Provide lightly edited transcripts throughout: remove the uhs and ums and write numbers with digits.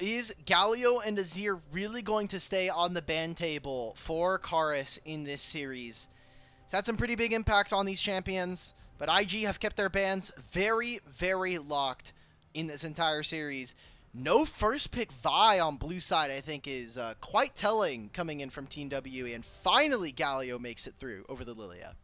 is Galio and Azir really going to stay on the ban table for Karis in this series? It's had some pretty big impact on these champions, but IG have kept their bans very, very locked in this entire series. No first pick Vi on blue side, I think, is quite telling coming in from Team WE, and finally Galio makes it through over the Lilia.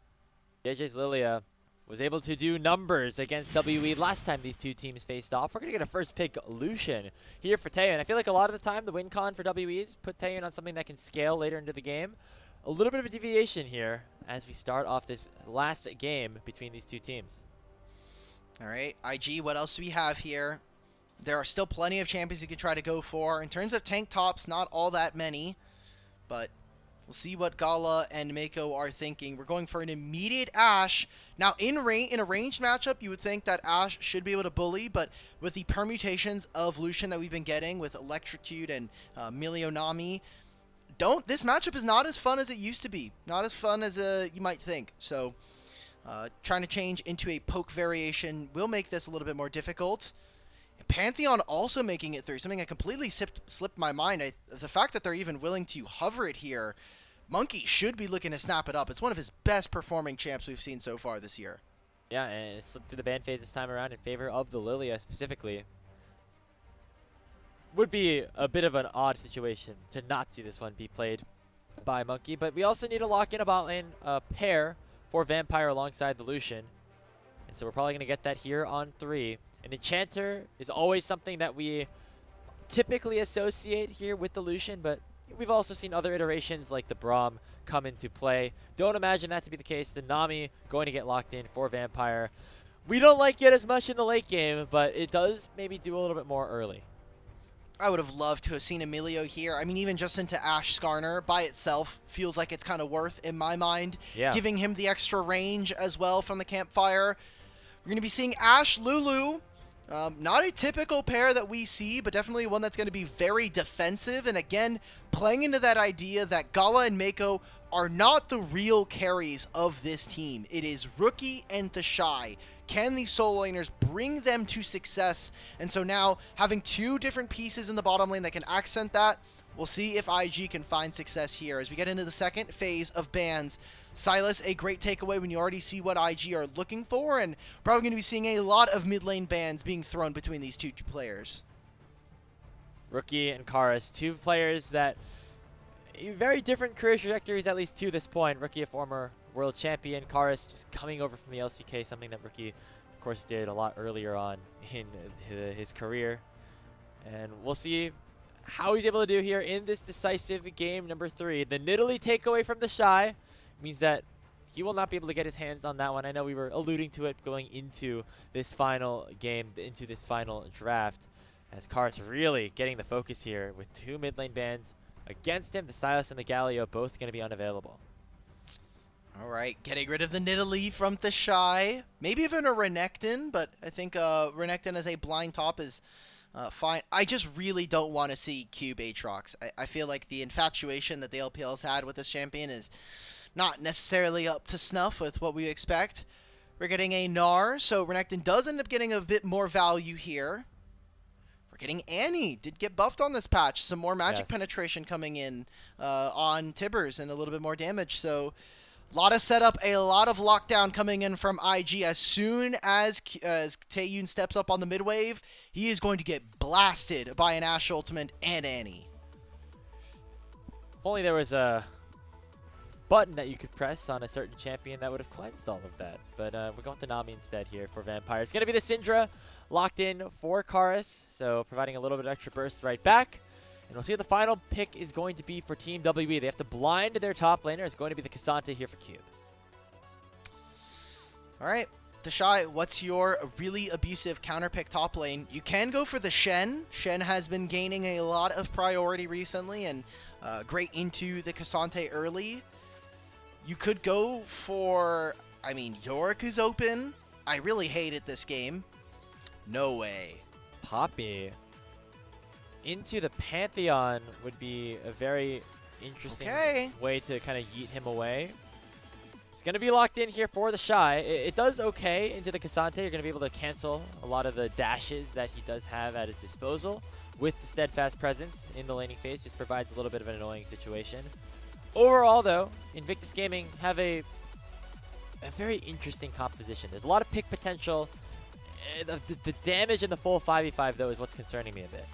Jiejie's Lilia was able to do numbers against WE last time these two teams faced off. We're going to get a first pick Lucian here for Taeyoon. I feel like a lot of the time the win con for WE's put Taeyoon on something that can scale later into the game. A little bit of a deviation here as we start off this last game between these two teams. All right, IG, what else do we have here? There are still plenty of champions you could try to go for. In terms of tank tops, not all that many, but we'll see what Gala and Meiko are thinking. We're going for an immediate Ashe. Now, in a ranged matchup, you would think that Ashe should be able to bully, but with the permutations of Lucian that we've been getting with Electrocute and Milionami, this matchup is not as fun as it used to be. Not as fun as you might think. So, trying to change into a poke variation will make this a little bit more difficult. Pantheon also making it through, something that completely slipped my mind. The fact that they're even willing to hover it here, Monki should be looking to snap it up. It's one of his best performing champs we've seen so far this year. Yeah, and it slipped through the ban phase this time around in favor of the Lilia specifically. Would be a bit of an odd situation to not see this one be played by Monki, but we also need to lock in a bot lane pair for Vampire alongside the Lucian. And so we're probably going to get that here on 3. An Enchanter is always something that we typically associate here with the Lucian, but we've also seen other iterations like the Braum come into play. Don't imagine that to be the case. The Nami going to get locked in for Vampire. We don't like it as much in the late game, but it does maybe do a little bit more early. I would have loved to have seen Emilio here. I mean, even just into Ashe Skarner by itself feels like it's kind of worth, in my mind, giving him the extra range as well from the campfire. We're going to be seeing Ashe Lulu. Not a typical pair that we see, but definitely one that's going to be very defensive. And again, playing into that idea that Gala and Meiko are not the real carries of this team. It is Rookie and TheShy. Can these solo laners bring them to success? And so now, having two different pieces in the bottom lane that can accent that, we'll see if IG can find success here. As we get into the second phase of bans, Silas, a great takeaway when you already see what IG are looking for, and probably going to be seeing a lot of mid lane bans being thrown between these two players. Rookie and Karis, two players that very different career trajectories, at least to this point. Rookie, a former world champion. Karis just coming over from the LCK, something that Rookie, of course, did a lot earlier on in his career. And we'll see how he's able to do here in this decisive game number 3. The Nidalee takeaway from TheShy means that he will not be able to get his hands on that one. I know we were alluding to it going into this final game, into this final draft, as Karis really getting the focus here with 2 mid lane bans against him. The Silas and the Galio both going to be unavailable. All right, getting rid of the Nidalee from TheShy. Maybe even a Renekton, but I think Renekton as a blind top is fine. I just really don't want to see Cube Aatrox. I feel like the infatuation that the LPL's had with this champion is not necessarily up to snuff with what we expect. We're getting a Gnar, so Renekton does end up getting a bit more value here. We're getting Annie. Did get buffed on this patch. Some more magic penetration coming in on Tibbers and a little bit more damage. So a lot of setup, a lot of lockdown coming in from IG. As soon as Taeyoon steps up on the mid wave, he is going to get blasted by an Ashe ultimate and Annie. If only there was a button that you could press on a certain champion that would have cleansed all of that. But we're going with the Nami instead here for Vampire. It's going to be the Syndra locked in for Karis, so providing a little bit of extra burst right back. And we'll see what the final pick is going to be for Team WE. They have to blind their top laner. It's going to be the Cassante here for Cube. All right, TheShy, what's your really abusive counter pick top lane? You can go for the Shen. Shen has been gaining a lot of priority recently and great into the Cassante early. You could go for, I mean, Yorick is open. I really hated this game. No way. Poppy into the Pantheon would be a very interesting way to kind of yeet him away. It's going to be locked in here for TheShy. It does okay into the Cassante. You're going to be able to cancel a lot of the dashes that he does have at his disposal with the steadfast presence in the laning phase just provides a little bit of an annoying situation. Overall, though, Invictus Gaming have a very interesting composition. There's a lot of pick potential. The damage in the full 5v5, though, is what's concerning me a bit.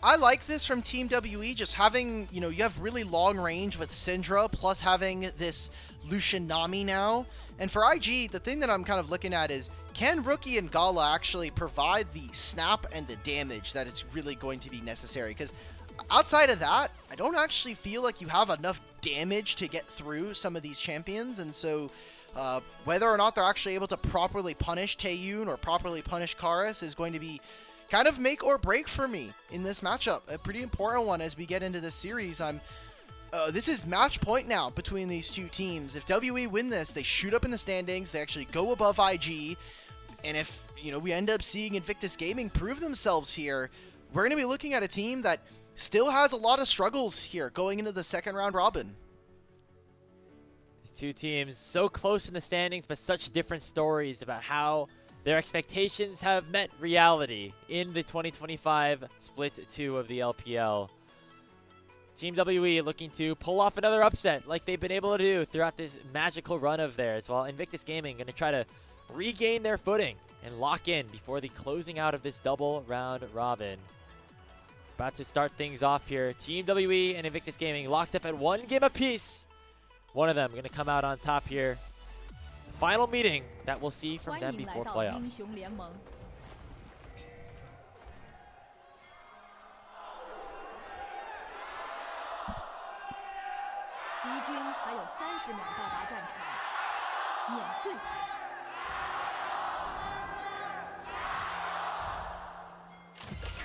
I like this from Team WE, just having, you have really long range with Syndra, plus having this Lucian Nami now. And for IG, the thing that I'm kind of looking at is, can Rookie and Gala actually provide the snap and the damage that it's really going to be necessary? Because outside of that, I don't actually feel like you have enough damage to get through some of these champions. And so whether or not they're actually able to properly punish Taeyoon or properly punish Karis is going to be kind of make or break for me in this matchup. A pretty important one as we get into this series. This is match point now between these two teams. If WE win this, they shoot up in the standings. They actually go above IG. And if, we end up seeing Invictus Gaming prove themselves here, we're going to be looking at a team that still has a lot of struggles here going into the second round robin. These two teams so close in the standings, but such different stories about how their expectations have met reality in the 2025 Split 2 of the LPL. Team WE looking to pull off another upset like they've been able to do throughout this magical run of theirs, while Invictus Gaming going to try to regain their footing and lock in before the closing out of this double round robin. About to start things off here. Team WE and Invictus Gaming locked up at 1 game apiece. One of them going to come out on top here. Final meeting that we'll see from them before playoffs.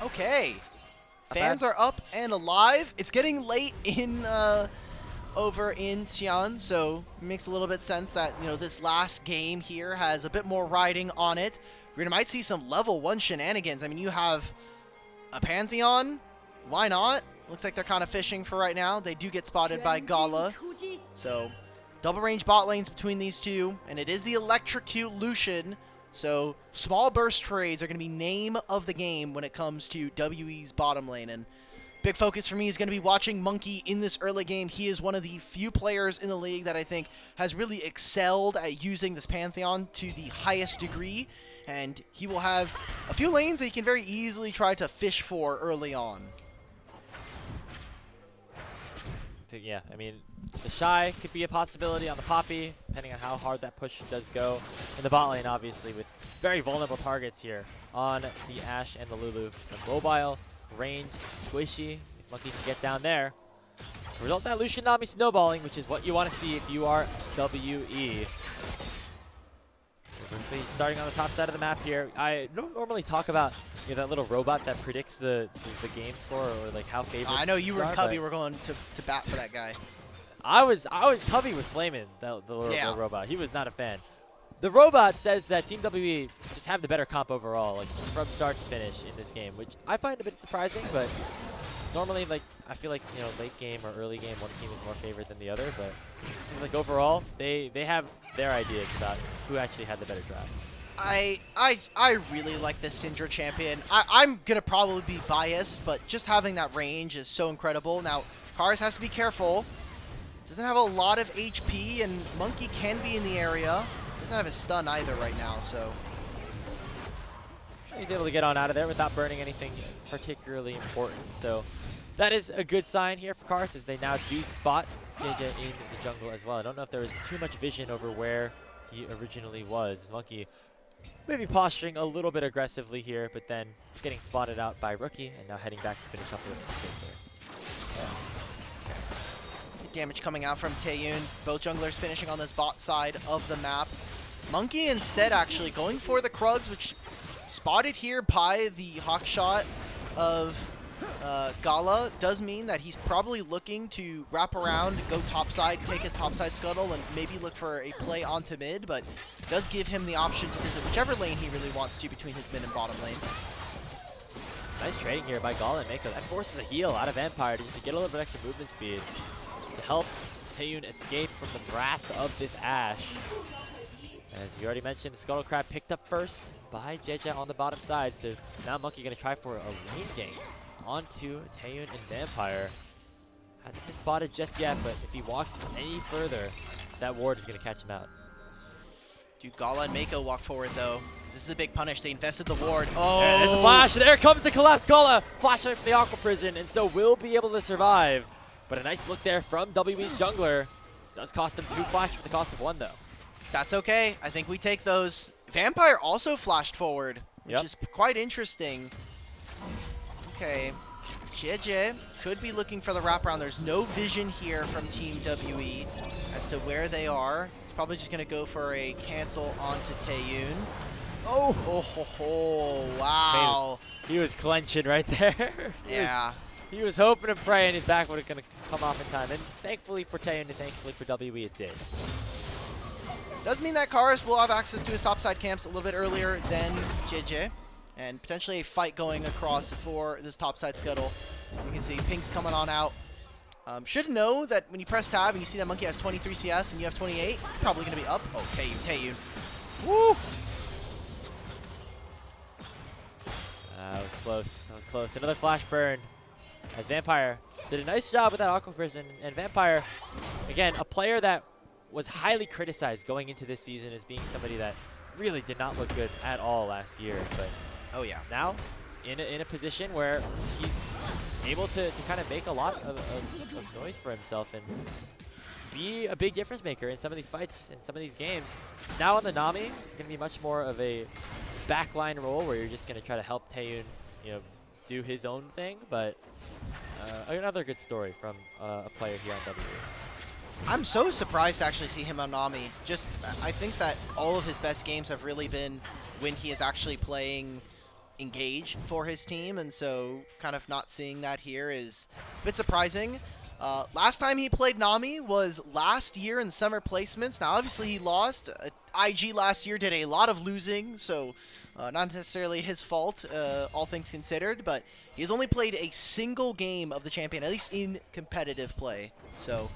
Okay, fans are up and alive. It's getting late in over in Xi'an, so it makes a little bit sense that, this last game here has a bit more riding on it. We might see some level 1 shenanigans. I mean, you have a Pantheon. Why not? Looks like they're kind of fishing for right now. They do get spotted by Gala. So, double range bot lanes between these two, and it is the Electrocute Lucian. So, small burst trades are going to be name of the game when it comes to WE's bottom lane. And big focus for me is going to be watching Monki in this early game. He is one of the few players in the league that I think has really excelled at using this Pantheon to the highest degree. And he will have a few lanes that he can very easily try to fish for early on. Yeah, I mean, TheShy could be a possibility on the Poppy, depending on how hard that push does go. In the bot lane, obviously, with very vulnerable targets here on the Ashe and the Lulu. The mobile, range, squishy, if Monki can get down there. Result that Lucian Nami snowballing, which is what you want to see if you are WE. Starting on the top side of the map here. I don't normally talk about that little robot that predicts the game score or like how favorite. I know you and Cubby were going to bat for that guy. Cubby was flaming the little robot. He was not a fan. The robot says that Team WE just have the better comp overall, like from start to finish in this game, which I find a bit surprising, but normally, like, I feel like, late game or early game, one team is more favored than the other, but like overall, they have their ideas about who actually had the better draft. I really like this Syndra champion. I'm going to probably be biased, but just having that range is so incredible. Now, Karis has to be careful. Doesn't have a lot of HP, and Monki can be in the area. Doesn't have a stun either right now, so. He's able to get on out of there without burning anything particularly important, so that is a good sign here for Karis, as they now do spot Jiejie in the jungle as well. I don't know if there was too much vision over where he originally was. Monki maybe posturing a little bit aggressively here, but then getting spotted out by Rookie, and now heading back to finish off the rest of the game there. Damage coming out from Taeyoon. Both junglers finishing on this bot side of the map. Monki instead actually going for the Krugs, which spotted here by the hawk shot of Gala does mean that he's probably looking to wrap around, go topside, take his topside scuttle, and maybe look for a play onto mid, but does give him the option to visit whichever lane he really wants to between his mid and bottom lane. Nice trading here by Gala and Meiko. That forces a heal out of Empire just to get a little bit extra movement speed to help Taeyoon escape from the wrath of this Ashe. As you already mentioned, the Scuttle Crab picked up first by Jiejie on the bottom side, so now Monki going to try for a lane gank onto Taeyoon and Vampire. Hasn't been spotted just yet, but if he walks any further, that ward is going to catch him out. Do Gala and Meiko walk forward, though? This is the big punish. They invested the ward. Oh! There's the flash. There comes the collapse. Gala flashing from the Aqua Prison, and so will be able to survive. But a nice look there from WE's jungler. Does cost him 2 flash for the cost of 1, though. That's okay. I think we take those. Vampire also flashed forward, which is quite interesting. Okay. Jiejie could be looking for the wraparound. There's no vision here from Team WE as to where they are. It's probably just going to go for a cancel onto Taeyoon. Oh, wow. He was clenching right there. He was hoping and praying his back would have going to come off in time. And thankfully for Taeyoon and thankfully for WE, it did. Does mean that Karis will have access to his topside camps a little bit earlier than Jiejie, and potentially a fight going across for this topside scuttle. You can see pings coming on out. Should know that when you press tab and you see that Monki has 23 CS and you have 28, probably going to be up. Oh, Taeyoon. Woo! That was close. That was close. Another flash burn as Vampire did a nice job with that Aqua Prison. And Vampire, again, a player that was highly criticized going into this season as being somebody that really did not look good at all last year. But now in a position where he's able to kind of make a lot of noise for himself and be a big difference maker in some of these fights, in some of these games. Now on the Nami, going to be much more of a backline role where you're just going to try to help Taeyoon, do his own thing. But another good story from a player here on WE. I'm so surprised to actually see him on Nami. I think that all of his best games have really been when he is actually playing engage for his team, and so kind of not seeing that here is a bit surprising. Last time he played Nami was last year in summer placements. Now, obviously, he lost. IG last year did a lot of losing, so not necessarily his fault, all things considered, but he's only played a single game of the champion, at least in competitive play. So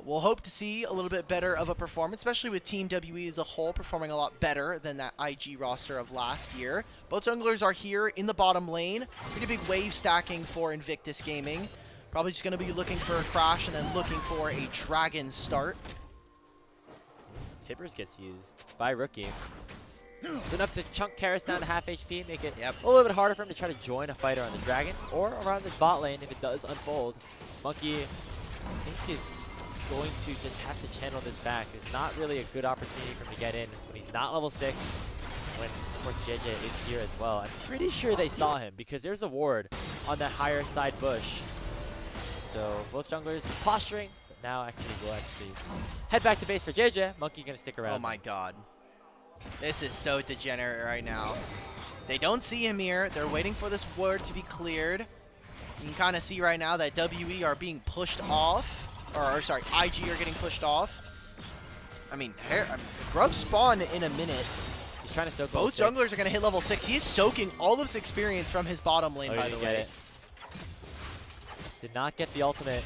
we'll hope to see a little bit better of a performance, especially with Team WE as a whole performing a lot better than that IG roster of last year. Both junglers are here in the bottom lane. Pretty big wave stacking for Invictus Gaming. Probably just going to be looking for a crash and then looking for a dragon start. Tibbers gets used by Rookie. It's enough to chunk Karis down to half HP, make it Yep. a little bit harder for him to try to join a fighter on the Dragon or around this bot lane if it does unfold. Monki, I think, is going to just have to channel this back. It's not really a good opportunity for him to get in when he's not level 6, when, of course, Jiejie is here as well. I'm pretty sure they saw him because there's a ward on that higher side bush. So both junglers posturing, but now actually we'll head back to base for Jiejie. Monki gonna stick around. Oh my god. This is so degenerate right now. They don't see him here. They're waiting for this ward to be cleared. You can kind of see right now that WE are being pushed off. Or sorry, IG are getting pushed off. I mean, Grub spawn in a minute. He's trying to soak both junglers are going to hit level 6. He is soaking all of his experience from his bottom lane, by the way. Did not get the ultimate.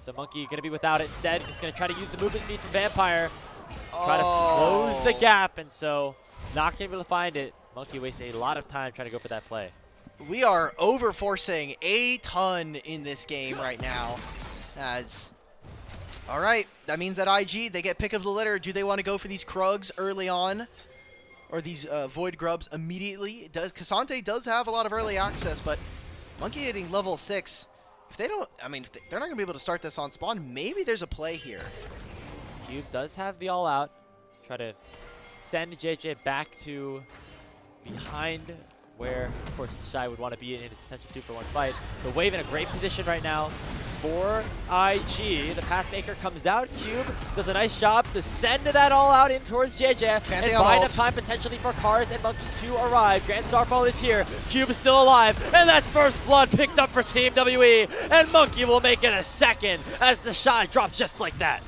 So Monki going to be without it instead. Just going to try to use the movement speed from Vampire. Try to close the gap, and so not going to be able to find it. Monki wasting a lot of time trying to go for that play. We are over-forcing a ton in this game right now. All right, that means that IG, they get pick of the litter. Do they want to go for these Krugs early on? Or these Void Grubs immediately? Cassante does have a lot of early access, but Monki hitting level 6. If they don't, I mean, if they're not going to be able to start this on spawn, maybe there's a play here. Cube does have the all-out. Try to send Jiejie back to behind where, of course, TheShy would want to be in a potential 2-for-1 fight. The Wave in a great position right now for IG. The Pathmaker comes out. Cube does a nice job to send that all out in towards Jiejie and buy enough time potentially for Karis and Monki to arrive. Grand Starfall is here. Cube is still alive, and that's first blood picked up for Team WE, and Monki will make it a second as TheShy drops just like that.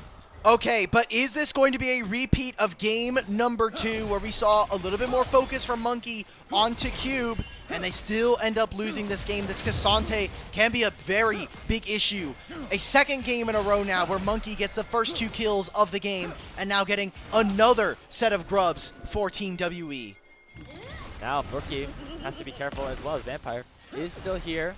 Okay, but is this going to be a repeat of game number 2 where we saw a little bit more focus from Monki onto Cube, and they still end up losing this game? This Cassante can be a very big issue. A second game in a row now where Monki gets the first 2 kills of the game, and now getting another set of grubs for Team WE. Now Rookie has to be careful as well as Vampire is still here.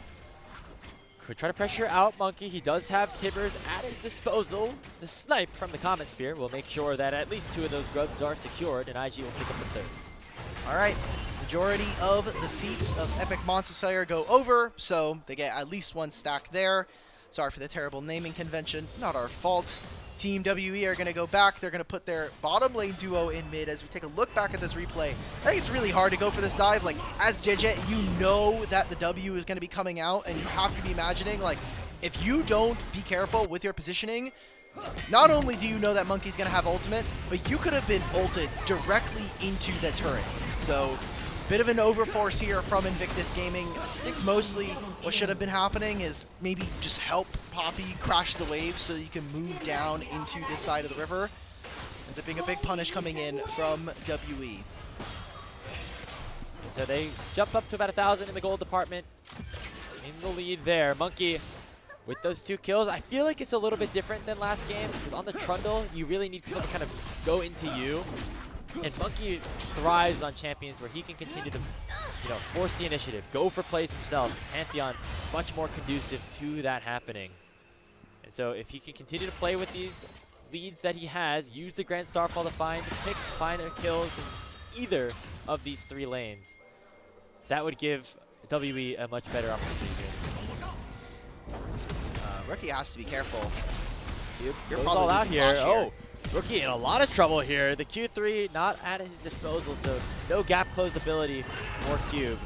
Could try to pressure out Monki. He does have Tibbers at his disposal. The snipe from the Comet Spear will make sure that at least 2 of those grubs are secured, and IG will pick up the 3rd. All right, majority of the feats of Epic Monster Slayer go over, so they get at least 1 stack there. Sorry for the terrible naming convention, not our fault. Team WE are going to go back. They're going to put their bottom lane duo in mid. As we take a look back at this replay, I think it's really hard to go for this dive. Like, as Jiejie, you know that the W is going to be coming out, and you have to be imagining, like, if you don't be careful with your positioning, not only do you know that Monki's going to have ultimate, but you could have been ulted directly into the turret. So, bit of an overforce here from Invictus Gaming. I think mostly what should have been happening is maybe just help Poppy crash the wave so you can move down into this side of the river. Ends up being a big punish coming in from WE. So they jump up to about 1,000 in the gold department. In the lead there. Monki with those 2 kills. I feel like it's a little bit different than last game, because on the Trundle, you really need people to kind of go into you. And Monki thrives on champions where he can continue to, force the initiative, go for plays himself. Pantheon much more conducive to that happening. And so if he can continue to play with these leads that he has, use the Grand Starfall to find picks, find kills in either of these 3 lanes, that would give WE a much better opportunity here. Rookie has to be careful. You're probably all out here. Oh. Rookie in a lot of trouble here. The Q3 not at his disposal, so no gap closed ability for Cube.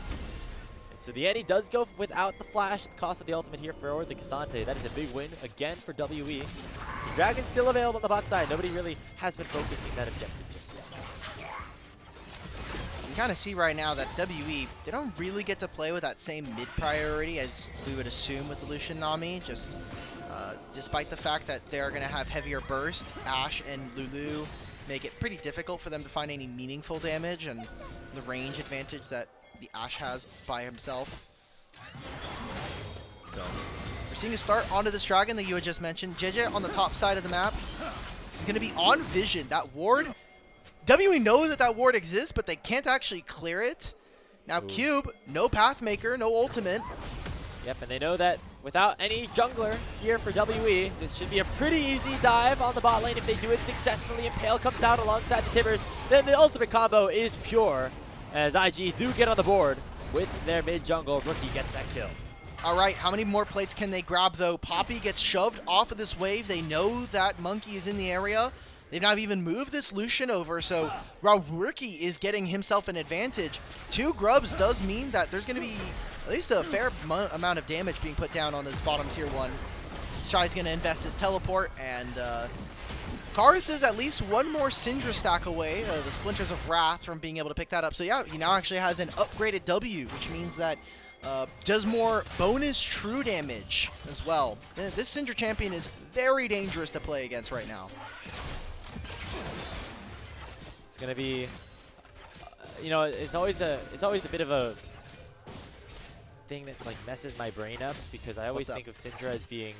And so the Annie does go without the flash at the cost of the ultimate here for the Cassante. That is a big win again for WE. The Dragon's still available on the bot side. Nobody really has been focusing that objective just yet. You kind of see right now that WE, they don't really get to play with that same mid priority as we would assume with the Lucian Nami. Just despite the fact that they're going to have heavier burst, Ashe and Lulu make it pretty difficult for them to find any meaningful damage, and the range advantage that the Ashe has by himself. So we're seeing a start onto this dragon that you had just mentioned. Jiejie on the top side of the map. This is going to be on vision. That ward, WE know that that ward exists, but they can't actually clear it. Now Cube, no Pathmaker, no ultimate. Yep, and they know that without any jungler here for WE, this should be a pretty easy dive on the bot lane if they do it successfully. Impale comes down alongside the Tibbers. Then the ultimate combo is pure, as IG do get on the board with their mid jungle. Rookie gets that kill. All right, how many more plates can they grab, though? Poppy gets shoved off of this wave. They know that Monki is in the area. They've not even moved this Lucian over, so Rookie is getting himself an advantage. 2 grubs does mean that there's going to be at least a fair amount of damage being put down on his bottom tier 1. Shy's going to invest his teleport, and Karis is at least 1 more Syndra stack away, the Splinters of Wrath, from being able to pick that up. So yeah, he now actually has an upgraded W, which means that does more bonus true damage as well. This Syndra champion is very dangerous to play against right now. It's going to be, it's always a bit of a thing that like messes my brain up, because I always think of Syndra as being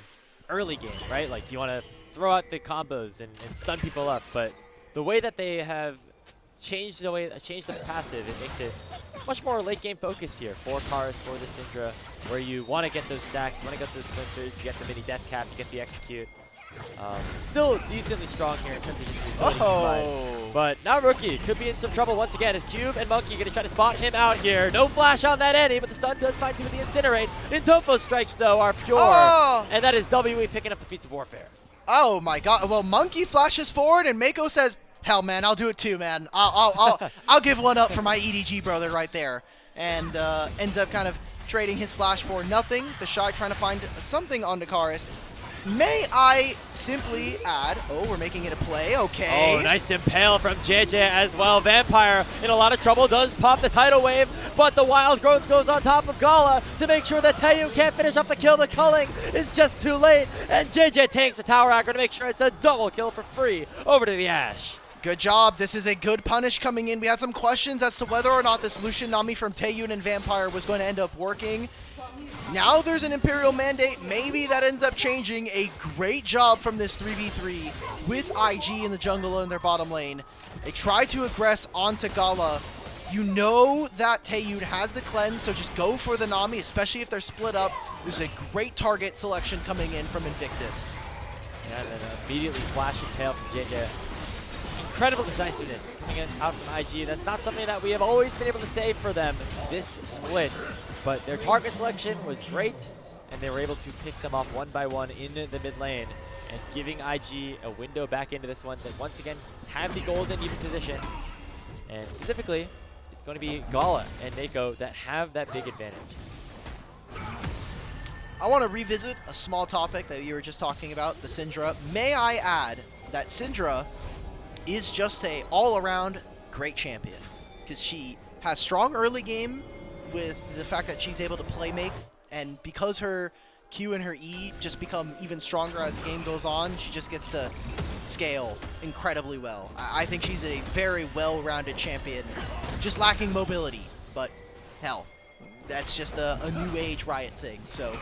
early game, right? Like you want to throw out the combos and stun people up, but the way that they have changed the passive, it makes it much more late game focused here for Karis, for the Syndra, where you want to get those stacks, you want to get those splinters, you get the mini death cap, you get the execute. Still decently strong here in terms of just ability to fight. But now Rookie could be in some trouble once again, as Cube and Monki going to try to spot him out here. No flash on that Annie, but the stun does find him with the Incinerate. Intofo strikes, though, are pure. And that is WE picking up the feats of warfare. Oh my god. Well, Monki flashes forward, and Meiko says, hell, man, I'll do it too, man. I'll give one up for my EDG brother right there. And ends up kind of trading his flash for nothing. TheShy trying to find something onto Karis. May I simply add, we're making it a play, okay. Oh, nice impale from Jiejie as well. Vampire in a lot of trouble, does pop the tidal wave, but the wild growth goes on top of Gala to make sure that Taeyoon can't finish off the kill. The culling is just too late, and Jiejie tanks the tower aggro to make sure it's a double kill for free over to the Ashe. Good job. This is a good punish coming in. We had some questions as to whether or not this Lucian Nami from Taeyoon and Vampire was going to end up working. Now there's an Imperial Mandate. Maybe that ends up changing. A great job from this 3v3 with IG in the jungle in their bottom lane. They try to aggress onto Gala. You know that Taeyoon has the cleanse, so just go for the Nami, especially if they're split up. There's a great target selection coming in from Invictus. Yeah, and then immediately flash and tail from Jiejie. Incredible decisiveness coming in out from IG. That's not something that we have always been able to say for them this split, but their target selection was great, and they were able to pick them off one by one in the mid lane, and giving IG a window back into this one that once again have the gold in even position. And specifically, it's going to be Gala and Meiko that have that big advantage. I want to revisit a small topic that you were just talking about, the Syndra. May I add that Syndra is just a all-around great champion, because she has strong early game with the fact that she's able to play make, and because her Q and her E just become even stronger as the game goes on, she just gets to scale incredibly well. I think she's a very well-rounded champion, just lacking mobility, but hell, that's just a new age Riot thing. So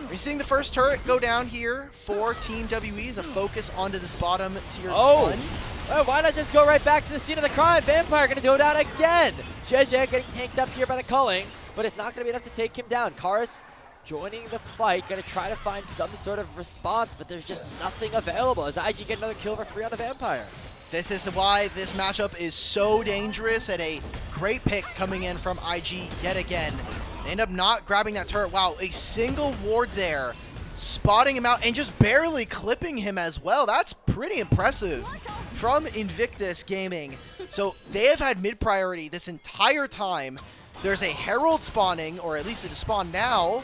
we're seeing the first turret go down here for Team WE as a focus onto this bottom tier 1. Well, why not just go right back to the scene of the crime? Vampire going to go down again. Jiejie getting tanked up here by the culling, but it's not going to be enough to take him down. Karis joining the fight, going to try to find some sort of response, but there's just nothing available as IG get another kill for free on the Vampire. This is why this matchup is so dangerous, and a great pick coming in from IG yet again. They end up not grabbing that turret. Wow, a single ward there, spotting him out and just barely clipping him as well. That's pretty impressive from Invictus Gaming. So they have had mid priority this entire time. There's a Herald spawning, or at least it is spawned now.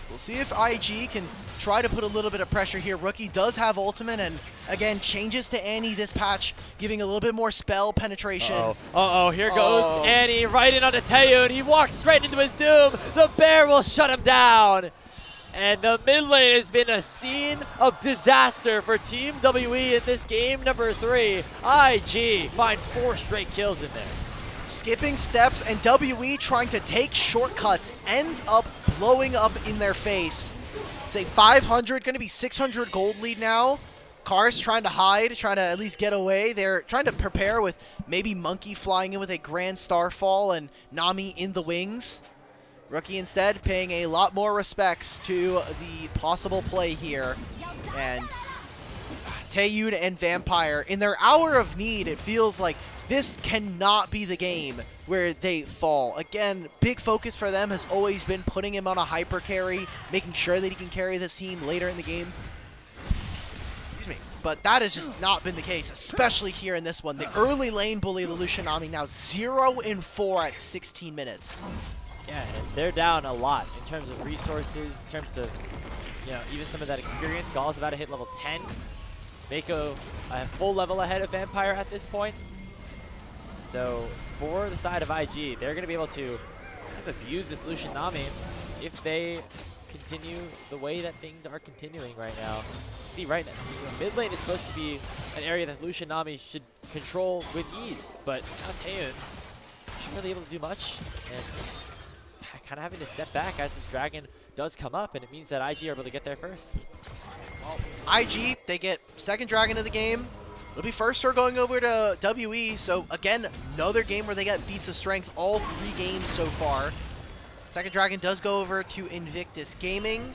We'll see if IG can try to put a little bit of pressure here. Rookie does have ultimate, and again, changes to Annie this patch, giving a little bit more spell penetration. Here goes Annie right in onto Taeyoon. He walks straight into his doom. The bear will shut him down. And the mid lane has been a scene of disaster for Team WE in this game number 3. IG find 4 straight kills in there. Skipping steps, and WE trying to take shortcuts ends up blowing up in their face. It's a 500, going to be 600 gold lead now. Karis trying to hide, trying to at least get away. They're trying to prepare with maybe Monki flying in with a Grand Starfall and Nami in the wings. Rookie instead paying a lot more respects to the possible play here. And Taeyoon and Vampire, in their hour of need, it feels like this cannot be the game where they fall. Again, big focus for them has always been putting him on a hyper carry, making sure that he can carry this team later in the game. Excuse me. But that has just not been the case, especially here in this one. The early lane bully, the Lucian Nami, now 0-4 at 16 minutes. Yeah, and they're down a lot in terms of resources, in terms of, even some of that experience. Gala's about to hit level 10. Meiko a full level ahead of Vampire at this point. So for the side of IG, they're going to be able to kind of abuse this Lucian Nami if they continue the way that things are continuing right now. See, right now, mid lane is supposed to be an area that Lucian Nami should control with ease, but now Taeyoon not really able to do much, and kind of having to step back as this dragon does come up, and it means that IG are able to get there first. Well, IG, they get second dragon of the game. It'll be first turn going over to WE, so again, another game where they get feats of strength all 3 games so far. Second dragon does go over to Invictus Gaming,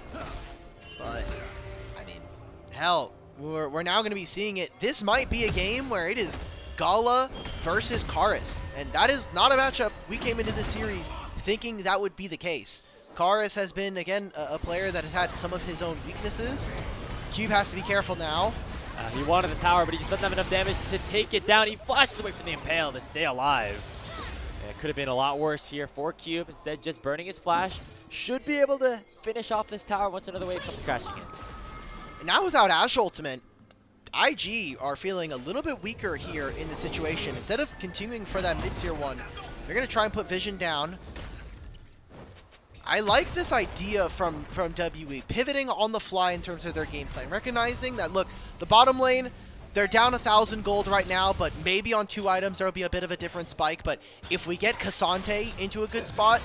but, I mean, hell, we're now going to be seeing it. This might be a game where it is Gala versus Karis, and that is not a matchup we came into this series thinking that would be the case. Karis has been, again, a player that has had some of his own weaknesses. Cube has to be careful now. He wanted the tower, but he just doesn't have enough damage to take it down. He flashes away from the Impale to stay alive. And it could have been a lot worse here for Cube. Instead, just burning his flash. Should be able to finish off this tower once another wave comes crashing in. And now without Ashe Ultimate, IG are feeling a little bit weaker here in the situation. Instead of continuing for that mid-tier 1, they're going to try and put Vision down. I like this idea from WE, pivoting on the fly in terms of their game plan, recognizing that, look, the bottom lane, they're down 1,000 gold right now, but maybe on 2 items there will be a bit of a different spike, but if we get Cassante into a good spot,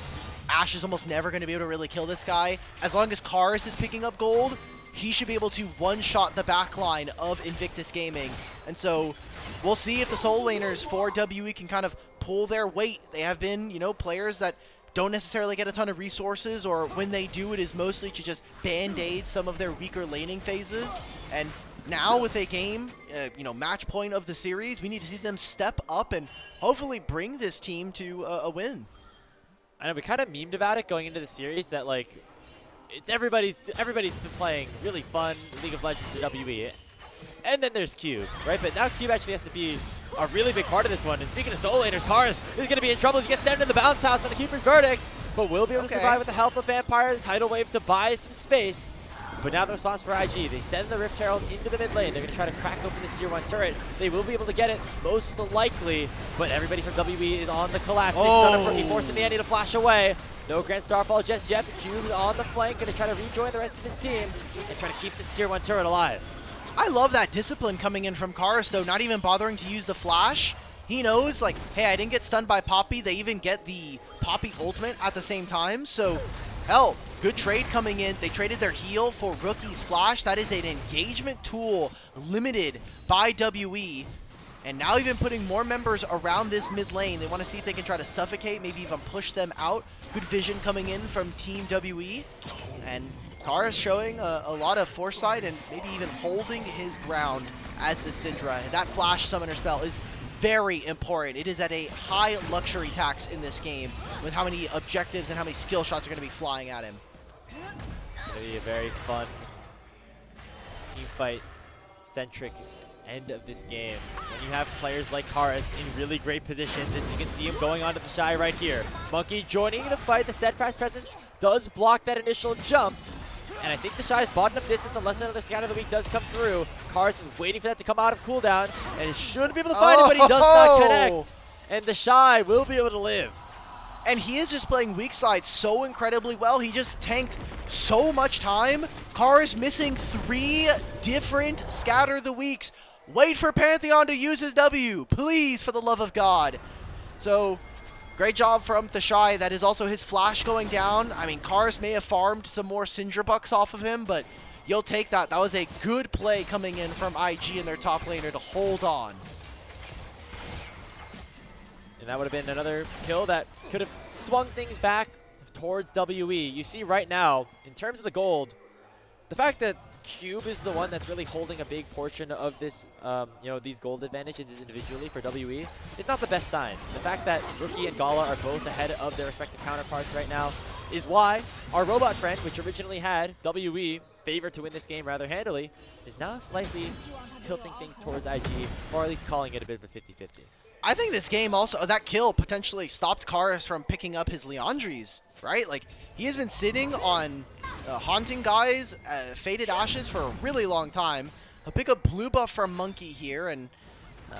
Ashe is almost never going to be able to really kill this guy. As long as Karis is picking up gold, he should be able to one-shot the backline of Invictus Gaming. And so we'll see if the soul laners for WE can kind of pull their weight. They have been, you know, players that don't necessarily get a ton of resources, or when they do, it is mostly to just band-aid some of their weaker laning phases. And now with a game, you know, match point of the series, we need to see them step up and hopefully bring this team to a win. I know we kind of memed about it going into the series that like everybody's been playing really fun League of Legends to WE, and then there's Cube, right? But now Cube actually has to be a really big part of this one. And speaking of solo laners, Karis is going to be in trouble. He gets down to the bounce house on the Keeper's Verdict, but will be able to survive with the help of Vampire, the Tidal Wave to buy some space. But now the response for IG, they send the Rift Herald into the mid lane. They're going to try to crack open this tier 1 turret. They will be able to get it, most likely, but everybody from WE is on the collapse. He forcing the Annie to flash away. No Grand Starfall just yet. Cube is on the flank, going to try to rejoin the rest of his team and try to keep this tier 1 turret alive. I love that discipline coming in from Karis, though, not even bothering to use the flash. He knows, like, hey, I didn't get stunned by Poppy. They even get the Poppy ultimate at the same time, so hell, good trade coming in. They traded their heal for Rookie's flash. That is an engagement tool limited by WE. And now even putting more members around this mid lane. They want to see if they can try to suffocate, maybe even push them out. Good vision coming in from Team WE. And Karis showing a lot of foresight and maybe even holding his ground as the Syndra. That flash summoner spell is very important. It is at a high luxury tax in this game with how many objectives and how many skill shots are going to be flying at him. It's going to be a very fun team fight centric end of this game. When you have players like Karis in really great positions, as you can see him going on to TheShy right here. Monki joining the fight. The steadfast presence does block that initial jump. And I think TheShy has bought enough distance unless another scout of the week does come through. Karis is waiting for that to come out of cooldown, and he should be able to find it, but he does not connect. And TheShy will be able to live. And he is just playing weak side so incredibly well. He just tanked so much time. Karis missing 3 different scatter the weeks. Wait for Pantheon to use his W, please, for the love of God. So, great job from TheShy. That is also his flash going down. I mean, Karis may have farmed some more Syndra bucks off of him, but you'll take that. That was a good play coming in from IG and their top laner to hold on. And that would have been another kill that could have swung things back towards WE. You see right now, in terms of the gold, the fact that Cube is the one that's really holding a big portion of this, you know, these gold advantages individually for WE, is not the best sign. The fact that Rookie and Gala are both ahead of their respective counterparts right now is why our robot friend, which originally had WE favored to win this game rather handily, is now slightly tilting things towards IG, or at least calling it a bit of a 50-50. I think this game also, that kill potentially stopped Karis from picking up his Leandries, right? Like, he has been sitting on Haunting Guys, Faded Ashes for a really long time. He'll pick up blue buff from Monki here, and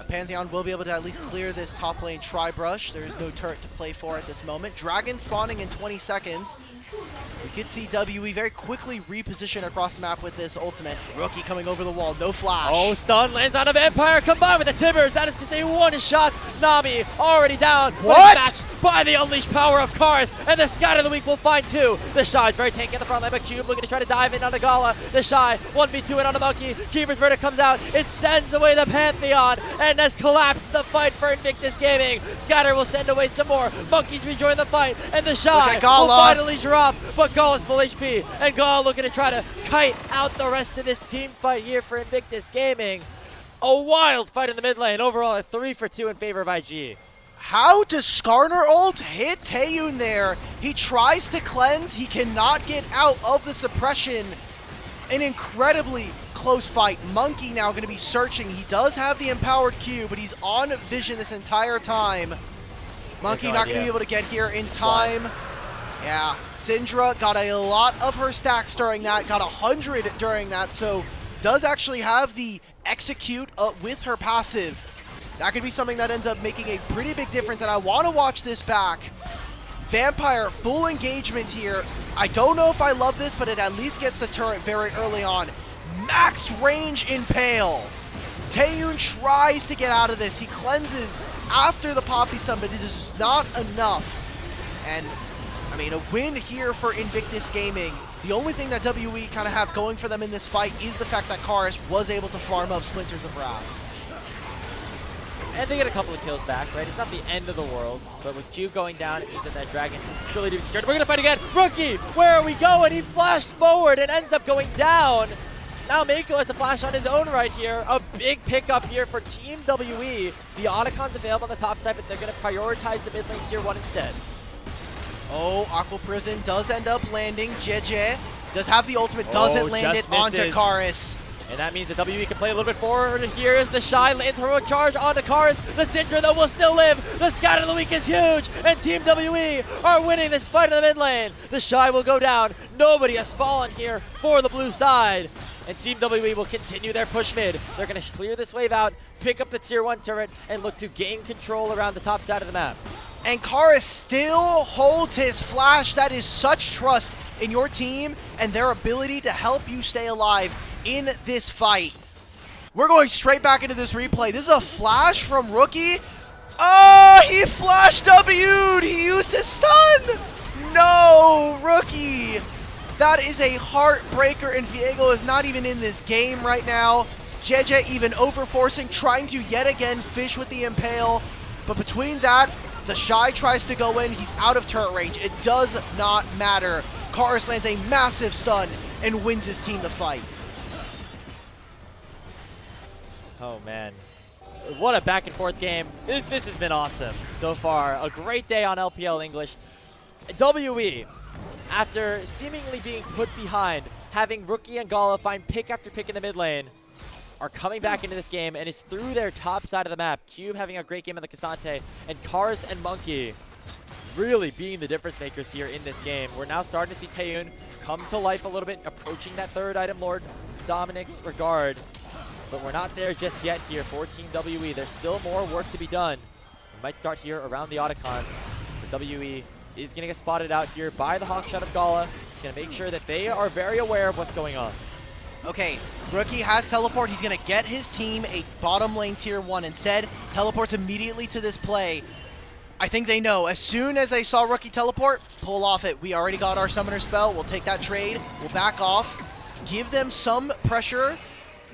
Pantheon will be able to at least clear this top lane Tri-Brush. There's no turret to play for at this moment. Dragon spawning in 20 seconds. We could see WE very quickly reposition across the map with this ultimate. Rookie coming over the wall, no flash. Oh, stun lands on a Vampire combined with the Tibbers. That is just a one-shot. Nami already down. What? Matched by the unleashed power of Karis, and the Scout of the Week will find 2. TheShy is very tanky at the front line, but Cube looking to try to dive in on the Gala. TheShy 1v2 in on the Monki. Keeper's Verdict comes out. It sends away the Pantheon and has collapsed the fight for Invictus Gaming. Scatter will send away some more. Monkeys rejoin the fight, and TheShy will finally drop, but Gala's full HP, and Gala looking to try to kite out the rest of this team fight here for Invictus Gaming. A wild fight in the mid lane. Overall, a 3-for-2 in favor of IG. How does Skarner ult hit Taeyoon there? He tries to cleanse. He cannot get out of the suppression. An incredibly close fight. Monki now going to be searching. He does have the empowered Q, but he's on vision this entire time. Monki not going to be able to get here in time. Yeah, Syndra got a lot of her stacks during that, got 100 during that, so does actually have the execute with her passive. That could be something that ends up making a pretty big difference, and I want to watch this back. Vampire, full engagement here. I don't know if I love this, but it at least gets the turret very early on. Max range impale. Taeyoon tries to get out of this. He cleanses after the Poppy Stun, but it is just not enough. And I mean, a win here for Invictus Gaming. The only thing that WE kind of have going for them in this fight is the fact that Karis was able to farm up Splinters of Wrath. And they get a couple of kills back, right? It's not the end of the world, but with Q going down, it means that that dragon surely to be scared. We're gonna fight again. Rookie, where are we going? He flashed forward and ends up going down. Now Meiko has to flash on his own right here. A big pickup here for Team WE. The Otacon's available on the top side, but they're gonna prioritize the mid lane tier 1 instead. Oh, Aqua Prison does end up landing. Jiejie does have the ultimate, doesn't land it onto Karis. And that means that WE can play a little bit forward. Here is TheShy, lands heroic charge onto Karis. The Syndra, though, will still live. The scout of the week is huge. And Team WE are winning this fight in the mid lane. TheShy will go down. Nobody has fallen here for the blue side. And Team WE will continue their push mid. They're going to clear this wave out, pick up the tier 1 turret, and look to gain control around the top side of the map. And Karis still holds his flash. That is such trust in your team and their ability to help you stay alive in this fight. We're going straight back into this replay. This is a flash from Rookie. Oh, he flashed W'd. He used his stun. No, Rookie. That is a heartbreaker, and Viego is not even in this game right now. Jiejie even overforcing, trying to yet again fish with the Impale. But between that, TheShy tries to go in. He's out of turret range. It does not matter. Karis lands a massive stun and wins his team the fight. Oh, man. What a back and forth game. This has been awesome so far. A great day on LPL English. WE, after seemingly being put behind, having Rookie and Gala find pick after pick in the mid lane, are coming back into this game and is through their top side of the map. Cube having a great game on the Cassante, and Karis and Monki really being the difference makers here in this game. We're now starting to see Taeyoon come to life a little bit, approaching that third item Lord Dominic's regard. But we're not there just yet here for Team WE. There's still more work to be done. We might start here around the Otacon. But WE is going to get spotted out here by the Hawkshot of Gala. He's going to make sure that they are very aware of what's going on. Okay, Rookie has teleport. He's going to get his team a bottom lane tier 1. Instead, teleports immediately to this play. I think they know. As soon as they saw Rookie teleport, pull off it. We already got our summoner spell. We'll take that trade. We'll back off. Give them some pressure.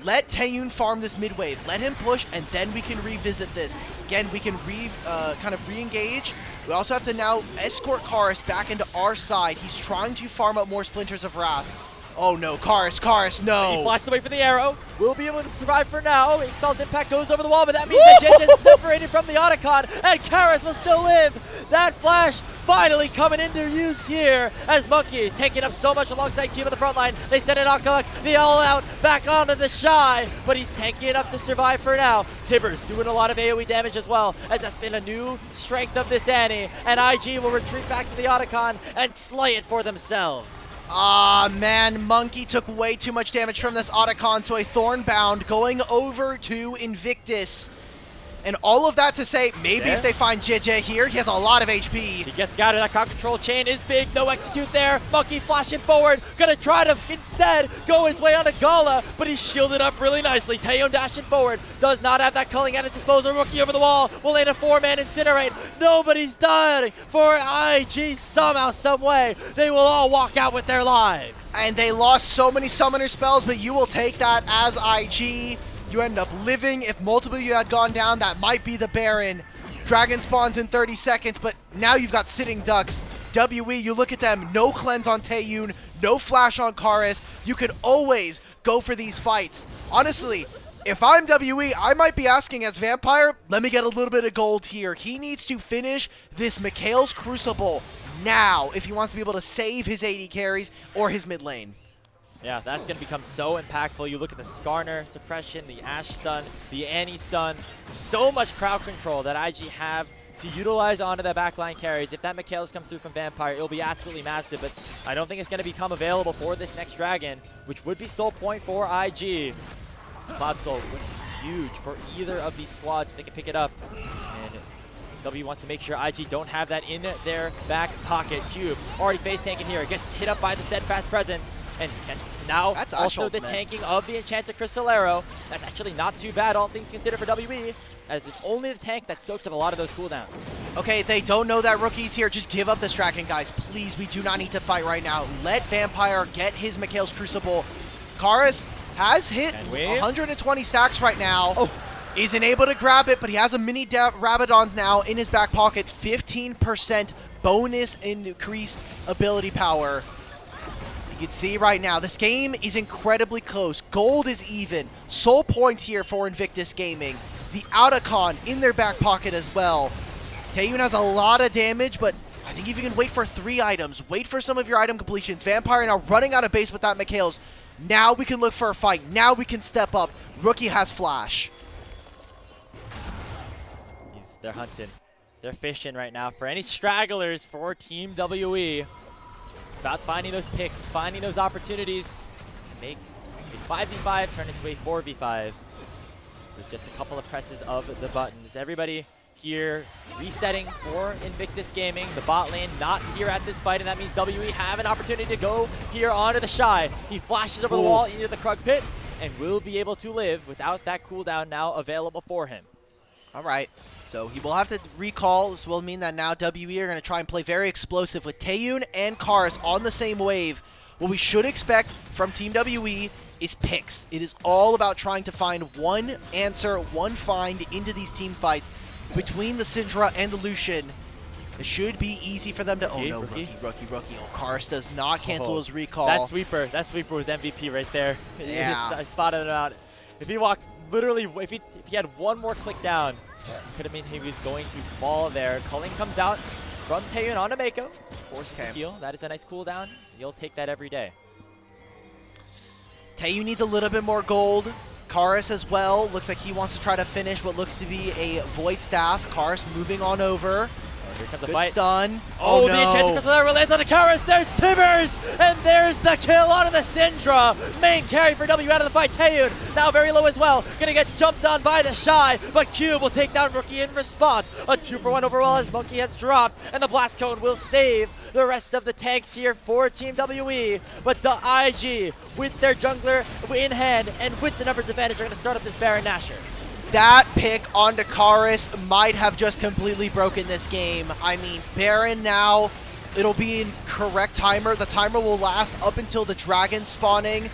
Let Taeyoon farm this mid wave. Let him push, and then we can revisit this. Again, we can kind of re-engage. We also have to now escort Karis back into our side. He's trying to farm up more Splinters of Wrath. Oh no, Karis, no! He flashed away for the arrow. We'll be able to survive for now. Exalt's impact goes over the wall, but that means that Jiejie is separated from the Otacon, and Karis will still live. That flash finally coming into use here as Monki taking up so much alongside Cube on the front line. They send it Oculus, the all out, back onto TheShy, but he's tanking it up to survive for now. Tibbers doing a lot of AoE damage as well, as that's been a new strength of this Annie, and IG will retreat back to the Otacon and slay it for themselves. Ah, man, Monki took way too much damage from this Otacon, so a Thornbound going over to Invictus. And all of that to say, maybe if they find Jiejie here, he has a lot of HP. He gets scouted. That crowd control chain is big. No execute there. Monki flashing forward. Gonna try to instead go his way onto Gala, but he's shielded up really nicely. Taeyoon dashing forward. Does not have that culling at his disposal. Rookie over the wall. Will land a 4-man incinerate. Nobody's dying for IG somehow, some way. They will all walk out with their lives. And they lost so many summoner spells, but you will take that as IG. You end up living. If multiple of you had gone down, that might be the Baron. Dragon spawns in 30 seconds, but now you've got sitting ducks. WE, you look at them, no cleanse on Taeyoon, no flash on Karis. You could always go for these fights. Honestly, if I'm WE, I might be asking as Vampire, let me get a little bit of gold here. He needs to finish this Mikhail's Crucible now if he wants to be able to save his 80 carries or his mid lane. Yeah, that's going to become so impactful. You look at the Skarner suppression, the Ashe stun, the Annie stun. So much crowd control that IG have to utilize onto the backline carries. If that Mikhail's comes through from Vampire, it'll be absolutely massive, but I don't think it's going to become available for this next Dragon, which would be soul point for IG. Cloud Soul would be huge for either of these squads if they can pick it up. And W wants to make sure IG don't have that in their back pocket. Cube already face tanking here. Gets hit up by the Steadfast Presence. And now that's also the tanking of the Enchanted Crystal Arrow. That's actually not too bad, all things considered, for WE, as it's only the tank that soaks up a lot of those cooldowns. Okay, they don't know that Rookie's here. Just give up this Dragon, guys. Please, we do not need to fight right now. Let Vampire get his Mikhail's Crucible. Karis has hit 120 stacks right now. Isn't able to grab it, but he has a mini Rabadons now in his back pocket. 15% bonus increased ability power. You can see right now, this game is incredibly close. Gold is even. Soul point here for Invictus Gaming. The Autocon in their back pocket as well. Taeyoon has a lot of damage, but I think if you can wait for 3 items, wait for some of your item completions. Vampire now running out of base with that Mikhail's. Now we can look for a fight. Now we can step up. Rookie has flash. They're hunting. They're fishing right now for any stragglers for Team WE. About finding those picks, finding those opportunities to make a 5v5 turn into a 4v5 with just a couple of presses of the buttons. Everybody here resetting for Invictus Gaming. The bot lane not here at this fight, and that means WE have an opportunity to go here onto TheShy. He flashes over the wall into the Krug pit and will be able to live without that cooldown now available for him. All right, so he will have to recall. This will mean that now WE are going to try and play very explosive with Taeyoon and Karis on the same wave. What we should expect from Team WE is picks. It is all about trying to find one answer, one find into these team fights between the Syndra and the Lucian. It should be easy for them to... Rookie, oh no, rookie. Rookie. Oh, Karis does not cancel his recall. That sweeper was MVP right there. Yeah. I spotted it out. If he walked literally, if he had one more click down, could have meant he was going to fall there. Culling comes out from Taeyoon onto Meiko. Forces the heal. That is a nice cooldown. You'll take that every day. Taeyoon needs a little bit more gold. Karis as well. Looks like he wants to try to finish what looks to be a Void Staff. Karis moving on over. Here comes the Good fight. stun. Oh, Oh the no. enchanted crystal relates on the Karis. There's Timbers, and there's the kill onto the Syndra. Main carry for W out of the fight. Taeyoon now very low as well. Gonna get jumped on by TheShy, but Cube will take down Rookie in response. A 2-for-1 overall as Monki has dropped, and the Blast Cone will save the rest of the tanks here for Team WE. But the IG, with their jungler in hand and with the numbers advantage, are gonna start up this Baron Nashor. That pick onto Karis might have just completely broken this game. I mean, Baron now, it'll be in correct timer. The timer will last up until the dragon spawning.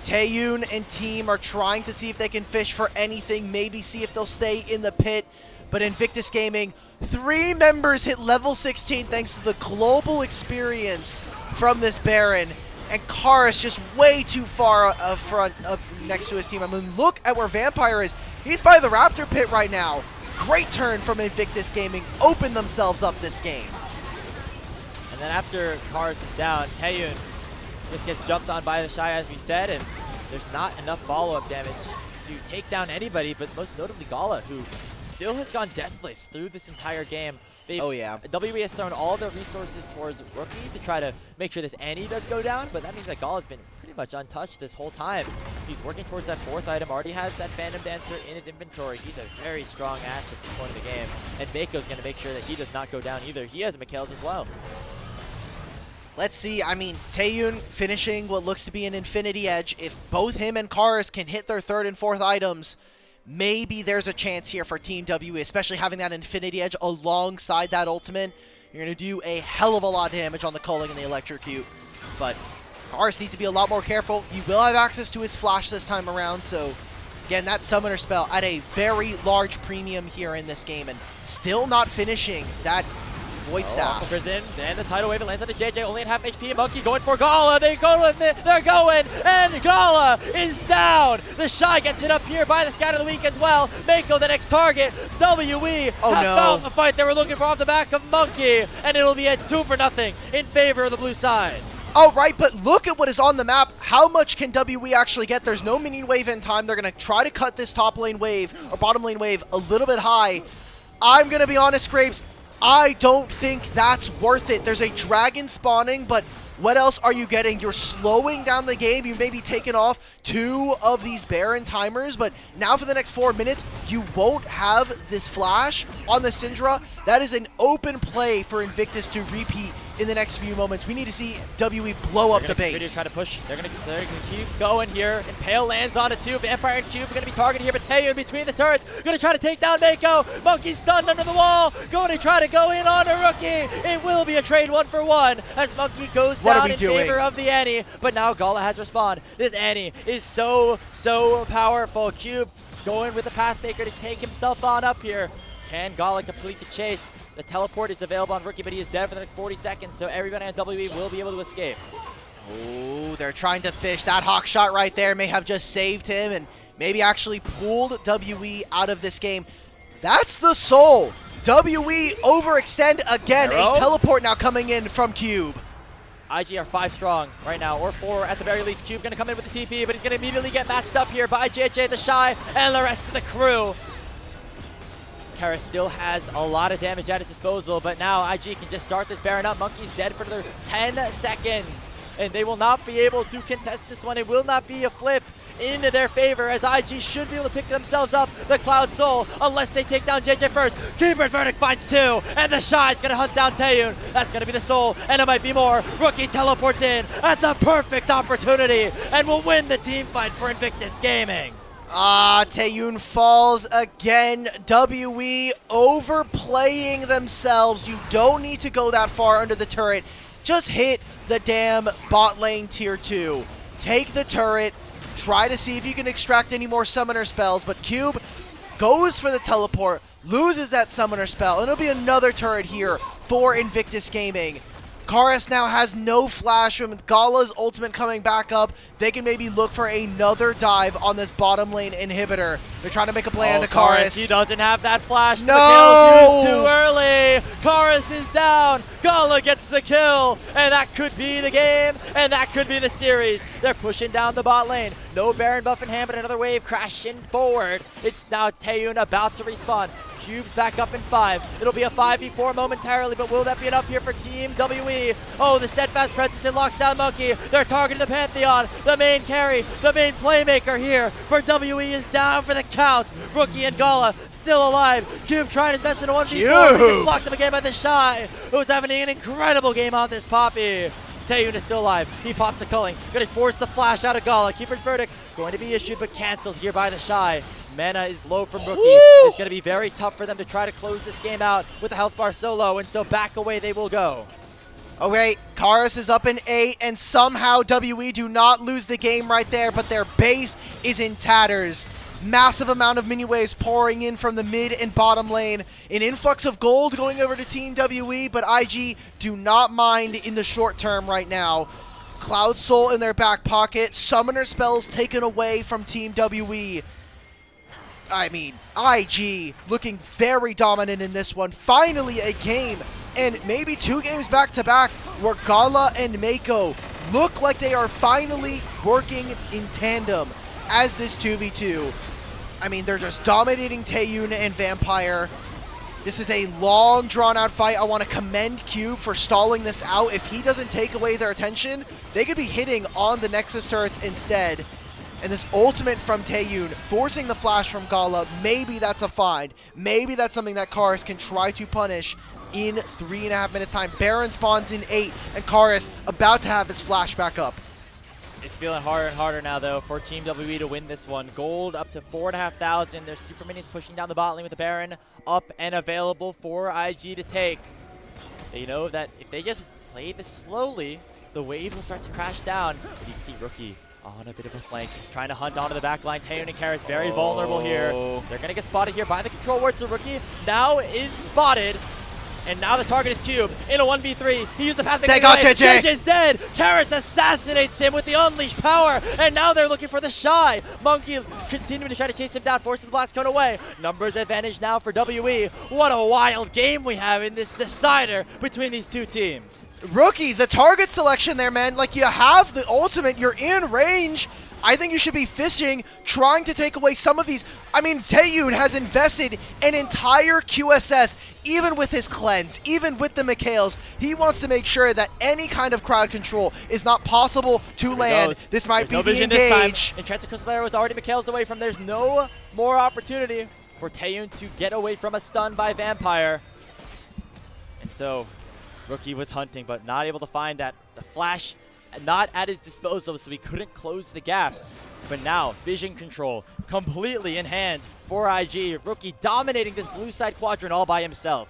Taeyoon and team are trying to see if they can fish for anything, maybe see if they'll stay in the pit. But Invictus Gaming, 3 members hit level 16 thanks to the global experience from this Baron. And Karis just way too far up front, up next to his team. I mean, look at where Vampire is. He's by the Raptor pit right now. Great turn from Invictus Gaming. Open themselves up this game. And then after Karis is down, Taeyoon just gets jumped on by TheShy, as we said, and there's not enough follow-up damage to take down anybody, but most notably Gala, who still has gone deathless through this entire game. Oh yeah. WE has thrown all their resources towards Rookie to try to make sure this Annie does go down, but that means that Gala's been pretty much untouched this whole time. He's working towards that 4th item, already has that Phantom Dancer in his inventory. He's a very strong axe at this point of the game, and Meiko's going to make sure that he does not go down either. He has Mikhail's as well. Let's see. I mean, Taeyoon finishing what looks to be an Infinity Edge. If both him and Karis can hit their 3rd and 4th items, maybe there's a chance here for Team WE, especially having that Infinity Edge alongside that ultimate. You're going to do a hell of a lot of damage on the Culling and the Electrocute. But Karis needs to be a lot more careful. You will have access to his flash this time around, so again, that Summoner spell at a very large premium here in this game, and still not finishing that Void Staff. In, and the tidal wave lands onto Jiejie, only at half HP. Monki going for Gala. They're going, and Gala is down. TheShy gets hit up here by the Scout of the Week as well. Meiko, the next target. WE have found the fight they were looking for off the back of Monki, and it'll be a 2-0 in favor of the blue side. Oh, right, but look at what is on the map. How much can WE actually get? There's no minion wave in time. They're going to try to cut this top lane wave, or bottom lane wave, a little bit high. I'm going to be honest, Graves, I don't think that's worth it. There's a dragon spawning, but what else are you getting? You're slowing down the game. You may be taking off 2 of these Baron timers, but now for the next 4 minutes, you won't have this flash on the Syndra. That is an open play for Invictus to repeat in the next few moments. We need to see WE blow up the base. Try to push. They're gonna keep going here. Impale lands on it too. Vampire and Cube are gonna be targeted here, but Taeyoon between the turrets, gonna try to take down Meiko. Monki stunned under the wall, going to try to go in on a Rookie. It will be a trade 1-for-1 as Monki goes down in favor of the Annie, but now Gala has respawned. This Annie is so powerful. Cube going with the Pathmaker to take himself on up here. Can Gala complete the chase? The teleport is available on Rookie, but he is dead for the next 40 seconds, so everybody on WE will be able to escape. Oh, they're trying to fish. That hawk shot right there may have just saved him and maybe actually pulled WE out of this game. That's the soul. WE overextend again. A teleport now coming in from Cube. IG are 5 strong right now, or 4 at the very least. Cube gonna come in with the TP, but he's gonna immediately get matched up here by Jiejie, TheShy, and the rest of the crew. Karis still has a lot of damage at his disposal, but now IG can just start this Baron up. Monkey's dead for another 10 seconds, and they will not be able to contest this one. It will not be a flip into their favor, as IG should be able to pick themselves up the Cloud Soul unless they take down Jiejie first. Keeper's Verdict finds 2, and TheShy's gonna hunt down Taeyoon. That's gonna be the Soul, and it might be more. Rookie teleports in at the perfect opportunity and will win the team fight for Invictus Gaming. Taeyoon falls again. WE overplaying themselves. You don't need to go that far under the turret. Just hit the damn bot lane tier 2. Take the turret. Try to see if you can extract any more summoner spells, but Cube goes for the teleport, loses that summoner spell, and it'll be another turret here for Invictus Gaming. Karis now has no flash, and with Gala's ultimate coming back up, they can maybe look for another dive on this bottom lane inhibitor. They're trying to make a plan to Karis. He doesn't have that flash. No! The kill too early. Karis is down. Gala gets the kill, and that could be the game, and that could be the series. They're pushing down the bot lane. No Baron buff in hand, but another wave crashing forward. It's now Taeyoon about to respawn. Cube's back up in 5. It'll be a 5v4 momentarily, but will that be enough here for Team WE? Oh, the steadfast presence and locks down Monki. They're targeting the Pantheon, the main carry, the main playmaker here for WE is down for the count. Rookie and Gala still alive. Cube trying his best in a 1v4, but gets blocked up again by TheShy, who's having an incredible game on this Poppy. Taeyoon is still alive. He pops the culling. Gonna force the flash out of Gala. Keeper's Verdict going to be issued, but canceled here by TheShy. Mana is low from Rookie. It's going to be very tough for them to try to close this game out with the health bar so low, and so back away they will go. Okay, Karis is up in 8, and somehow WE do not lose the game right there, but their base is in tatters. Massive amount of mini waves pouring in from the mid and bottom lane. An influx of gold going over to Team WE, but IG do not mind in the short term right now. Cloud Soul in their back pocket. Summoner spells taken away from Team WE. I mean, IG looking very dominant in this one. Finally a game, and maybe 2 games back-to-back where Gala and Meiko look like they are finally working in tandem as this 2v2. I mean, they're just dominating Taeyoon and Vampire. This is a long, drawn-out fight. I want to commend Cube for stalling this out. If he doesn't take away their attention, they could be hitting on the Nexus turrets instead. And this ultimate from Taeyoon, forcing the flash from Gala, maybe that's a find. Maybe that's something that Karis can try to punish in 3.5 minutes time. Baron spawns in 8, and Karis about to have his flash back up. It's feeling harder and harder now, though, for Team WE to win this one. Gold up to 4,500. Their super minions pushing down the bot lane with the Baron up and available for IG to take. They know that if they just play this slowly, the waves will start to crash down. But you can see Rookie on a bit of a flank. He's trying to hunt onto the back line. Taeyoon and Karis very vulnerable here. They're going to get spotted here by the control wards. The Rookie now is spotted. And now the target is Cube in a 1v3. He used the path. They got Jiejie. Jiejie's dead. Karis assassinates him with the unleashed power. And now they're looking for TheShy. Monki continuing to try to chase him down, forces the blast cone away. Numbers advantage now for WE. What a wild game we have in this decider between these two teams. Rookie, the target selection there, man. Like, you have the ultimate. You're in range. I think you should be fishing, trying to take away some of these. I mean, Taeyoon has invested an entire QSS, even with his cleanse, even with the Mikhails. He wants to make sure that any kind of crowd control is not possible to land. This might be the engage. And Transit Slayer was already Mikhails away from. There's no more opportunity for Taeyoon to get away from a stun by Vampire. And so Rookie was hunting, but not able to find that. The flash not at his disposal, so he couldn't close the gap. But now, vision control completely in hand for IG. Rookie dominating this blue side quadrant all by himself.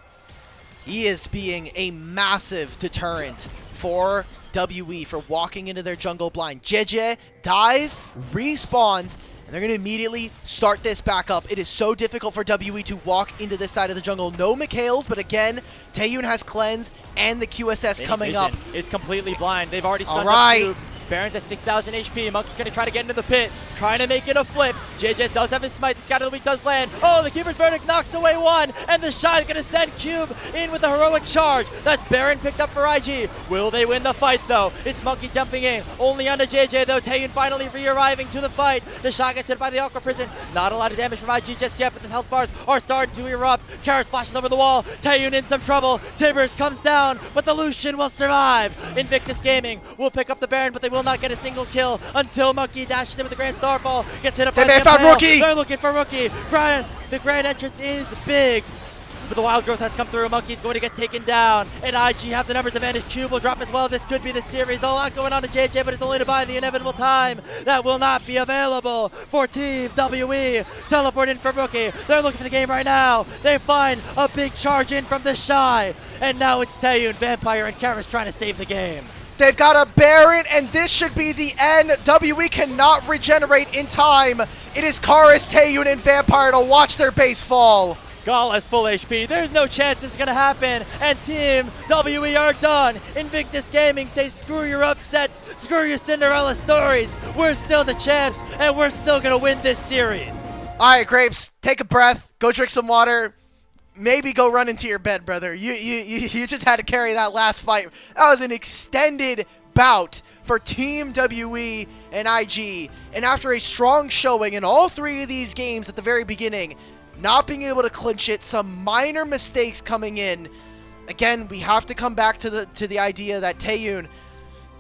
He is being a massive deterrent for WE for walking into their jungle blind. Jiejie dies, respawns, and they're going to immediately start this back up. It is so difficult for WE to walk into this side of the jungle. No Mikhails, but again, Taeyoon has cleanse and the QSS coming up. It's completely blind. They've already stunned up Cube. Baron's at 6,000 HP. Monki's going to try to get into the pit, trying to make it a flip. Jiejie does have his smite. The Scatter the Weak does land. Oh, the Cuber's Verdict knocks away one, and TheShy is going to send Cube in with a heroic charge. That's Baron picked up for IG. Will they win the fight, though? It's Monki jumping in. Only onto Jiejie, though. Taeyoon finally re-arriving to the fight. TheShy gets hit by the Aqua Prison. Not a lot of damage from IG just yet, but the health bars are starting to erupt. Karis flashes over the wall. Taeyoon in some trouble. Tibbers comes down, but the Lucian will survive. Invictus Gaming will pick up the Baron, but they will not get a single kill until Monki dashes in with the Grand Starfall. Gets hit up by the found Rookie! They're looking for Rookie. The Grand Entrance is big, but the Wild Growth has come through. Monki's going to get taken down, and IG have the numbers advantage. Cube will drop as well. This could be the series. A lot going on to Jiejie, but it's only to buy the inevitable time that will not be available for Team WE. Teleport in for Rookie. They're looking for the game right now. They find a big charge in from TheShy, and now it's Taeyoon, Vampire, and Karis trying to save the game. They've got a Baron, and this should be the end. WE cannot regenerate in time. It is Karis, Taeyoon, and Vampire to watch their base fall. Gala's full HP. There's no chance this is going to happen. And Team WE are done. Invictus Gaming says screw your upsets, screw your Cinderella stories. We're still the champs, and we're still going to win this series. All right, Grapes, take a breath. Go drink some water. Maybe go run into your bed, brother. You just had to carry that last fight. That was an extended bout for Team WE and IG. And after a strong showing in all three of these games at the very beginning, not being able to clinch it, some minor mistakes coming in. Again, we have to come back to the idea that Taeyoon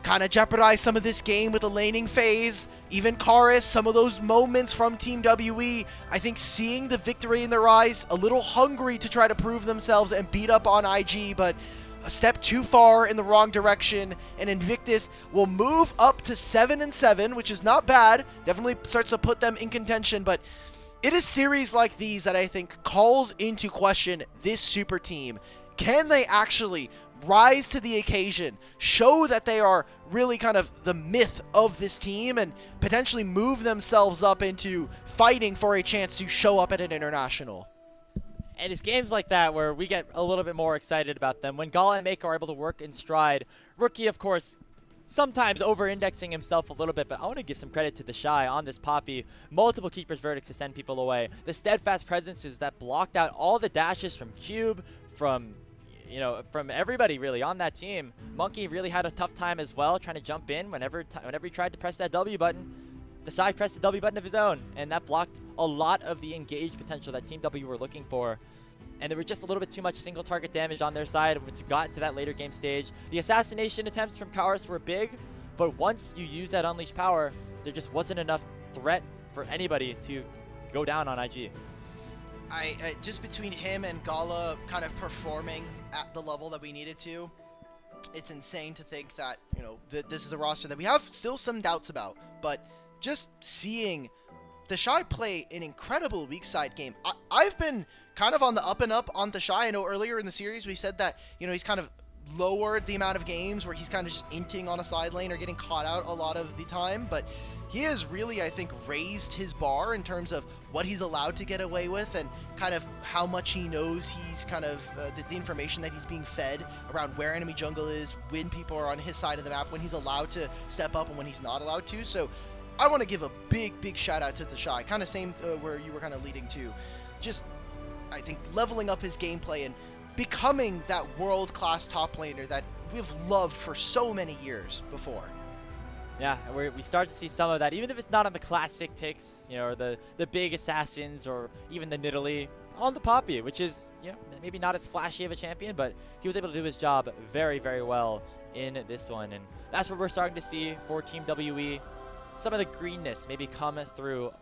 kind of jeopardized some of this game with the laning phase. Even Karis, some of those moments from Team WE, I think seeing the victory in their eyes, a little hungry to try to prove themselves and beat up on IG, but a step too far in the wrong direction, and Invictus will move up to 7-7, which is not bad. Definitely starts to put them in contention, but it is series like these that I think calls into question this super team. Can they actually rise to the occasion, show that they are really kind of the myth of this team, and potentially move themselves up into fighting for a chance to show up at an international? And it's games like that where we get a little bit more excited about them. When Gala and Meiko are able to work in stride, Rookie, of course, sometimes over-indexing himself a little bit, but I want to give some credit to TheShy on this Poppy. Multiple Keeper's Verdicts to send people away. The steadfast presences that blocked out all the dashes from Cube, from everybody really on that team. Monki really had a tough time as well, trying to jump in whenever he tried to press that W button. TheShy pressed the W button of his own, and that blocked a lot of the engaged potential that Team W were looking for. And there was just a little bit too much single target damage on their side once you got into that later game stage. The assassination attempts from Karis were big, but once you use that unleashed power, there just wasn't enough threat for anybody to go down on IG. Just between him and Gala kind of performing at the level that we needed to, it's insane to think that, this is a roster that we have still some doubts about. But just seeing TheShy play an incredible weak side game. I've been kind of on the up and up on TheShy. I know earlier in the series we said that, he's kind of lowered the amount of games where he's kind of just inting on a side lane or getting caught out a lot of the time. But he has really, I think, raised his bar in terms of what he's allowed to get away with and kind of how much he knows he's kind of the information that he's being fed around where enemy jungle is, when people are on his side of the map, when he's allowed to step up and when he's not allowed to. So I want to give a big shout out to TheShy, kind of same where you were kind of leading to. Just, I think, leveling up his gameplay and becoming that world-class top laner that we've loved for so many years before. Yeah, and we start to see some of that, even if it's not on the classic picks, or the big assassins, or even the Nidalee, on the Poppy, which is, maybe not as flashy of a champion, but he was able to do his job very, very well in this one. And that's what we're starting to see for Team WE. Some of the greenness maybe come through.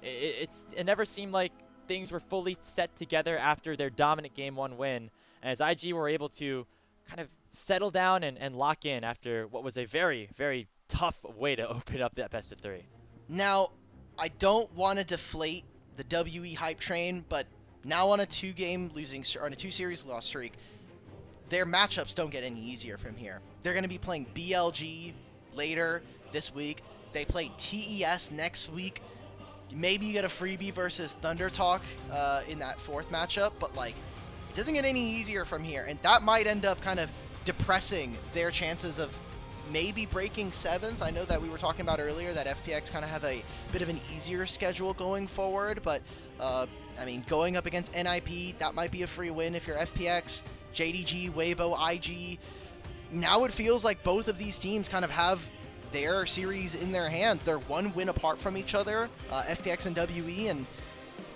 It never seemed like things were fully set together after their dominant Game 1 win, as IG were able to kind of settle down and lock in after what was a very, very tough way to open up that best of 3. Now, I don't want to deflate the WE hype train, but now on a 2-series loss streak, their matchups don't get any easier from here. They're going to be playing BLG later this week. They play TES next week. Maybe you get a freebie versus Thunder Talk in that 4th matchup, but like, it doesn't get any easier from here, and that might end up kind of depressing their chances of maybe breaking 7th. I know that we were talking about earlier that FPX kind of have a bit of an easier schedule going forward, but I mean, going up against NIP, that might be a free win if you're FPX, JDG, Weibo, IG. Now it feels like both of these teams kind of have their series in their hands. They're 1 win apart from each other, FPX and WE, and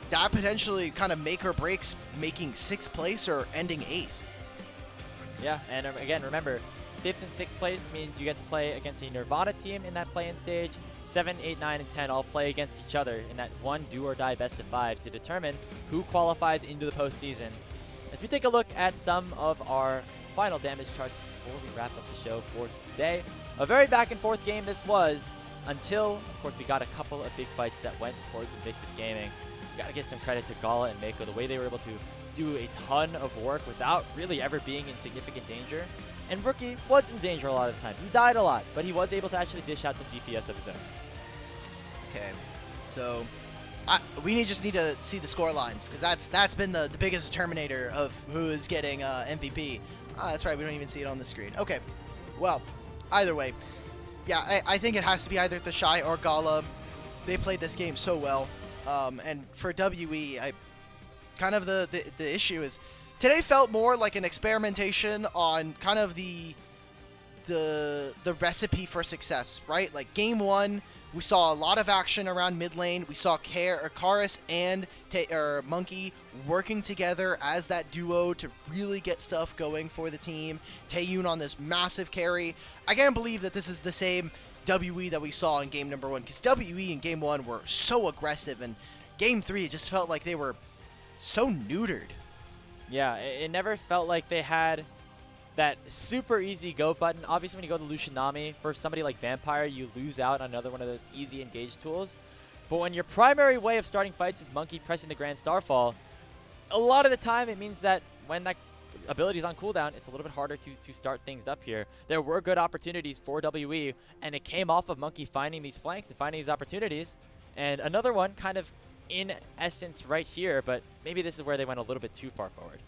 that potentially kind of make or breaks making 6th place or ending 8th. Yeah, and again, remember, 5th and 6th place means you get to play against a Nirvana team in that play-in stage. 7, 8, 9, and 10 all play against each other in that one do-or-die best of 5 to determine who qualifies into the postseason. As we take a look at some of our final damage charts before we wrap up the show for today, a very back-and-forth game this was, until, of course, we got a couple of big fights that went towards Invictus Gaming. We got to give some credit to Gala and Meiko, the way they were able to do a ton of work without really ever being in significant danger. And Rookie was in danger a lot of the time. He died a lot, but he was able to actually dish out some DPS of his own. Okay, so we just need to see the score lines, because that's been the biggest determinator of who is getting MVP. That's right, we don't even see it on the screen. Okay, well, either way, yeah, I think it has to be either TheShy or Gala. They played this game so well, and for WE, kind of the issue is today felt more like an experimentation on kind of the recipe for success, right? Like game 1, we saw a lot of action around mid lane. We saw Karis and Monki working together as that duo to really get stuff going for the team. Taeyoon on this massive carry. I can't believe that this is the same WE that we saw in game number 1, because WE in game 1 were so aggressive, and game 3 it just felt like they were so neutered. Yeah, it never felt like they had that super easy go button. Obviously, when you go to Lushinami, for somebody like Vampire, you lose out on another one of those easy engage tools. But when your primary way of starting fights is Monki pressing the Grand Starfall, a lot of the time it means that when that ability is on cooldown, it's a little bit harder to start things up here. There were good opportunities for WE, and it came off of Monki finding these flanks and finding these opportunities. And another one kind of in essence right here, but maybe this is where they went a little bit too far forward.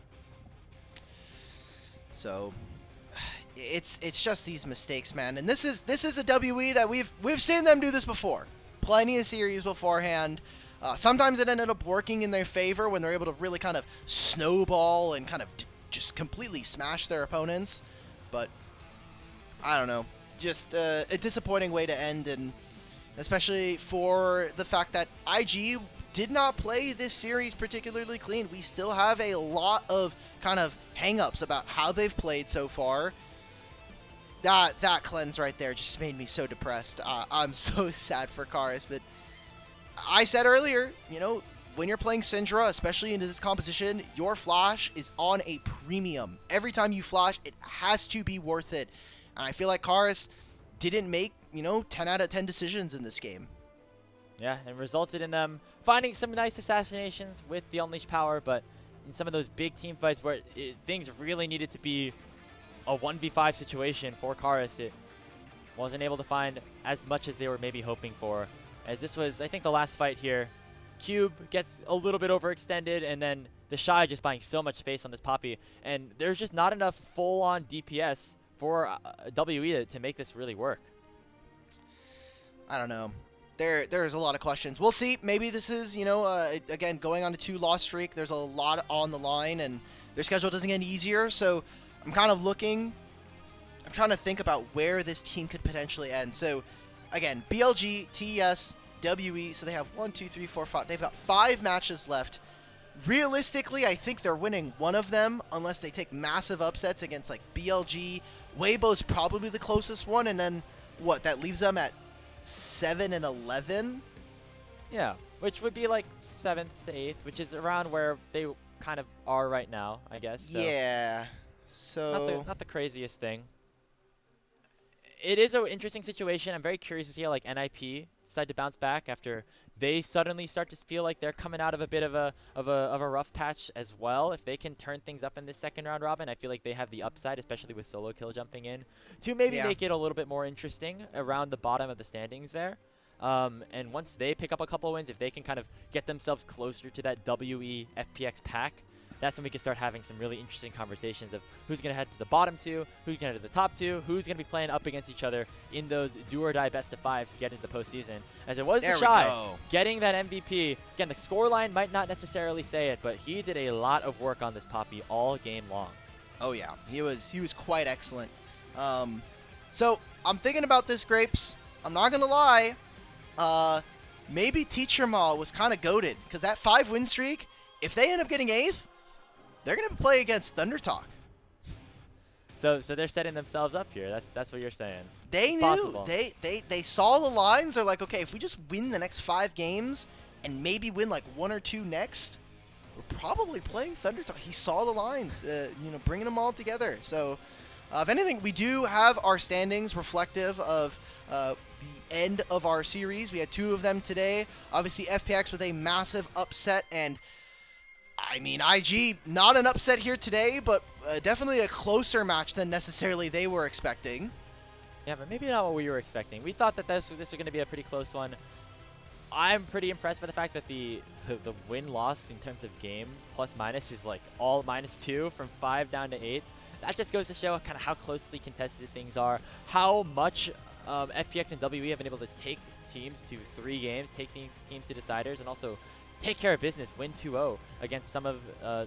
So it's just these mistakes, man. And this is a WE that we've seen them do this before. Plenty of series beforehand. Sometimes it ended up working in their favor when they're able to really kind of snowball and kind of just completely smash their opponents. But I don't know, just a disappointing way to end, and especially for the fact that IG did not play this series particularly clean. We still have a lot of kind of hang-ups about how they've played so far. That cleanse right there just made me so depressed. I'm so sad for Karis, but I said earlier, you know, when you're playing Syndra, especially into this composition, your flash is on a premium. Every time you flash, it has to be worth it. And I feel like Karis didn't make, 10 out of 10 decisions in this game. Yeah, and resulted in them finding some nice assassinations with the Unleashed power, but in some of those big team fights where things really needed to be a 1v5 situation for Karis, it wasn't able to find as much as they were maybe hoping for. As this was, I think, the last fight here. Cube gets a little bit overextended, and then TheShy just buying so much space on this Poppy, and there's just not enough full-on DPS for WE to make this really work. I don't know. There's a lot of questions. We'll see. Maybe this is, again, going on a 2-loss streak. There's a lot on the line, and their schedule doesn't get any easier. So I'm kind of looking. I'm trying to think about where this team could potentially end. So, again, BLG, TES, WE. So they have 1, 2, 3, 4, 5. They've got 5 matches left. Realistically, I think they're winning one of them unless they take massive upsets against, like, BLG. Weibo's probably the closest one, and then what? That leaves them at 7 and 11. Yeah, which would be like 7th to 8th, which is around where they kind of are right now, I guess. So. Yeah. So not the craziest thing. It is an interesting situation. I'm very curious to see how like NIP decide to bounce back after they suddenly start to feel like they're coming out of a bit of a rough patch as well. If they can turn things up in this second round robin, I feel like they have the upside, especially with solo kill jumping in, to maybe make it a little bit more interesting around the bottom of the standings there. And once they pick up a couple wins, if they can kind of get themselves closer to that WE FPX pack, that's when we can start having some really interesting conversations of who's going to head to the bottom two, who's going to head to the top two, who's going to be playing up against each other in those do-or-die best-of-5s to get into the postseason. As it was TheShy getting that MVP. Again, the scoreline might not necessarily say it, but he did a lot of work on this Poppy all game long. Oh, yeah. He was quite excellent. So I'm thinking about this, Grapes. I'm not going to lie. Maybe Teacher Ma was kind of goated, because that 5-win streak, if they end up getting 8th, they're going to play against Thunder Talk. So they're setting themselves up here. That's what you're saying. They knew. They saw the lines. They're like, okay, if we just win the next 5 games and maybe win like 1 or 2 next, we're probably playing Thunder Talk. He saw the lines, bringing them all together. So if anything, we do have our standings reflective of the end of our series. We had 2 of them today. Obviously, FPX with a massive upset, and I mean, IG, not an upset here today, but definitely a closer match than necessarily they were expecting. Yeah, but maybe not what we were expecting. We thought that this was going to be a pretty close one. I'm pretty impressed by the fact that the win-loss in terms of game plus-minus is like all -2 from 5 down to 8. That just goes to show kind of how closely contested things are, how much FPX and WE have been able to take teams to 3 games, take these teams to deciders, and also take care of business, win 2-0 against some of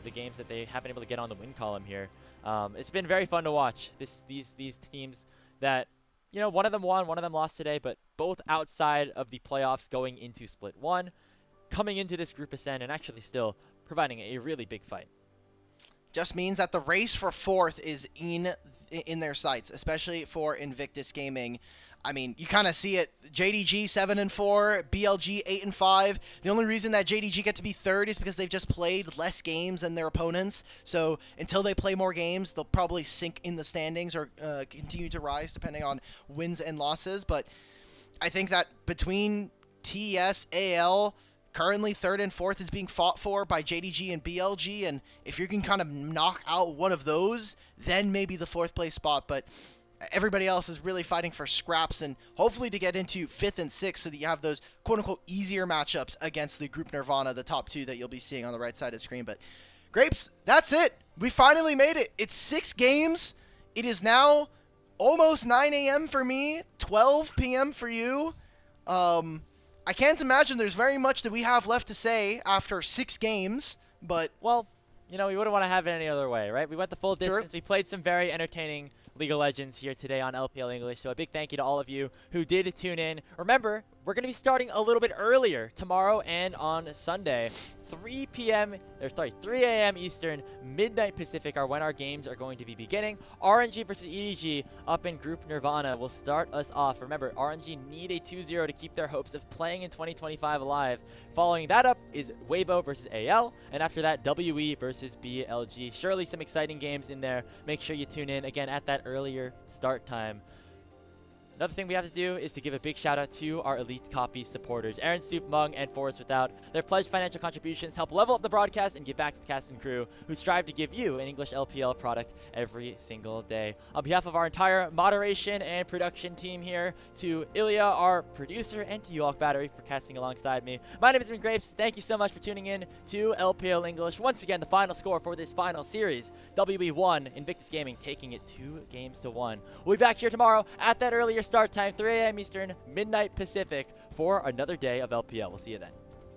the games that they have been able to get on the win column here. It's been very fun to watch these teams that, one of them won, one of them lost today, but both outside of the playoffs going into Split 1, coming into this group ascend and actually still providing a really big fight. Just means that the race for 4th is in their sights, especially for Invictus Gaming. I mean, you kind of see it. JDG 7-4, BLG 8-5. The only reason that JDG get to be 3rd is because they've just played less games than their opponents. So until they play more games, they'll probably sink in the standings or continue to rise depending on wins and losses. But I think that between TES, AL, currently 3rd and 4th is being fought for by JDG and BLG. And if you can kind of knock out one of those, then maybe the 4th place spot. But everybody else is really fighting for scraps and hopefully to get into 5th and 6th so that you have those quote-unquote easier matchups against the Group Nirvana, the top 2 that you'll be seeing on the right side of the screen. But Grapes, that's it. We finally made it. It's 6 games. It is now almost 9 a.m. for me, 12 p.m. for you. I can't imagine there's very much that we have left to say after 6 games, but... Well, we wouldn't want to have it any other way, right? We went the full distance. We played some very entertaining League of Legends here today on LPL English, so a big thank you to all of you who did tune in. Remember, we're going to be starting a little bit earlier tomorrow and on Sunday. 3 a.m. Eastern, midnight Pacific are when our games are going to be beginning. RNG versus EDG up in Group Nirvana will start us off. Remember, RNG need a 2-0 to keep their hopes of playing in 2025 alive. Following that up is Weibo versus AL, and after that, WE versus BLG. Surely some exciting games in there. Make sure you tune in again at that earlier start time. Another thing we have to do is to give a big shout out to our Elite Coffee supporters, Aaron Stoop, Mung, and Forrest Without. Their pledged financial contributions help level up the broadcast and give back to the cast and crew who strive to give you an English LPL product every single day. On behalf of our entire moderation and production team here, to Ilya, our producer, and to York Battery for casting alongside me. My name is Ben Grapes. Thank you so much for tuning in to LPL English. Once again, the final score for this final series, WE 1, Invictus Gaming taking it 2-1. We'll be back here tomorrow at that earlier start time, 3 a.m. Eastern, midnight Pacific, for another day of LPL. We'll see you then.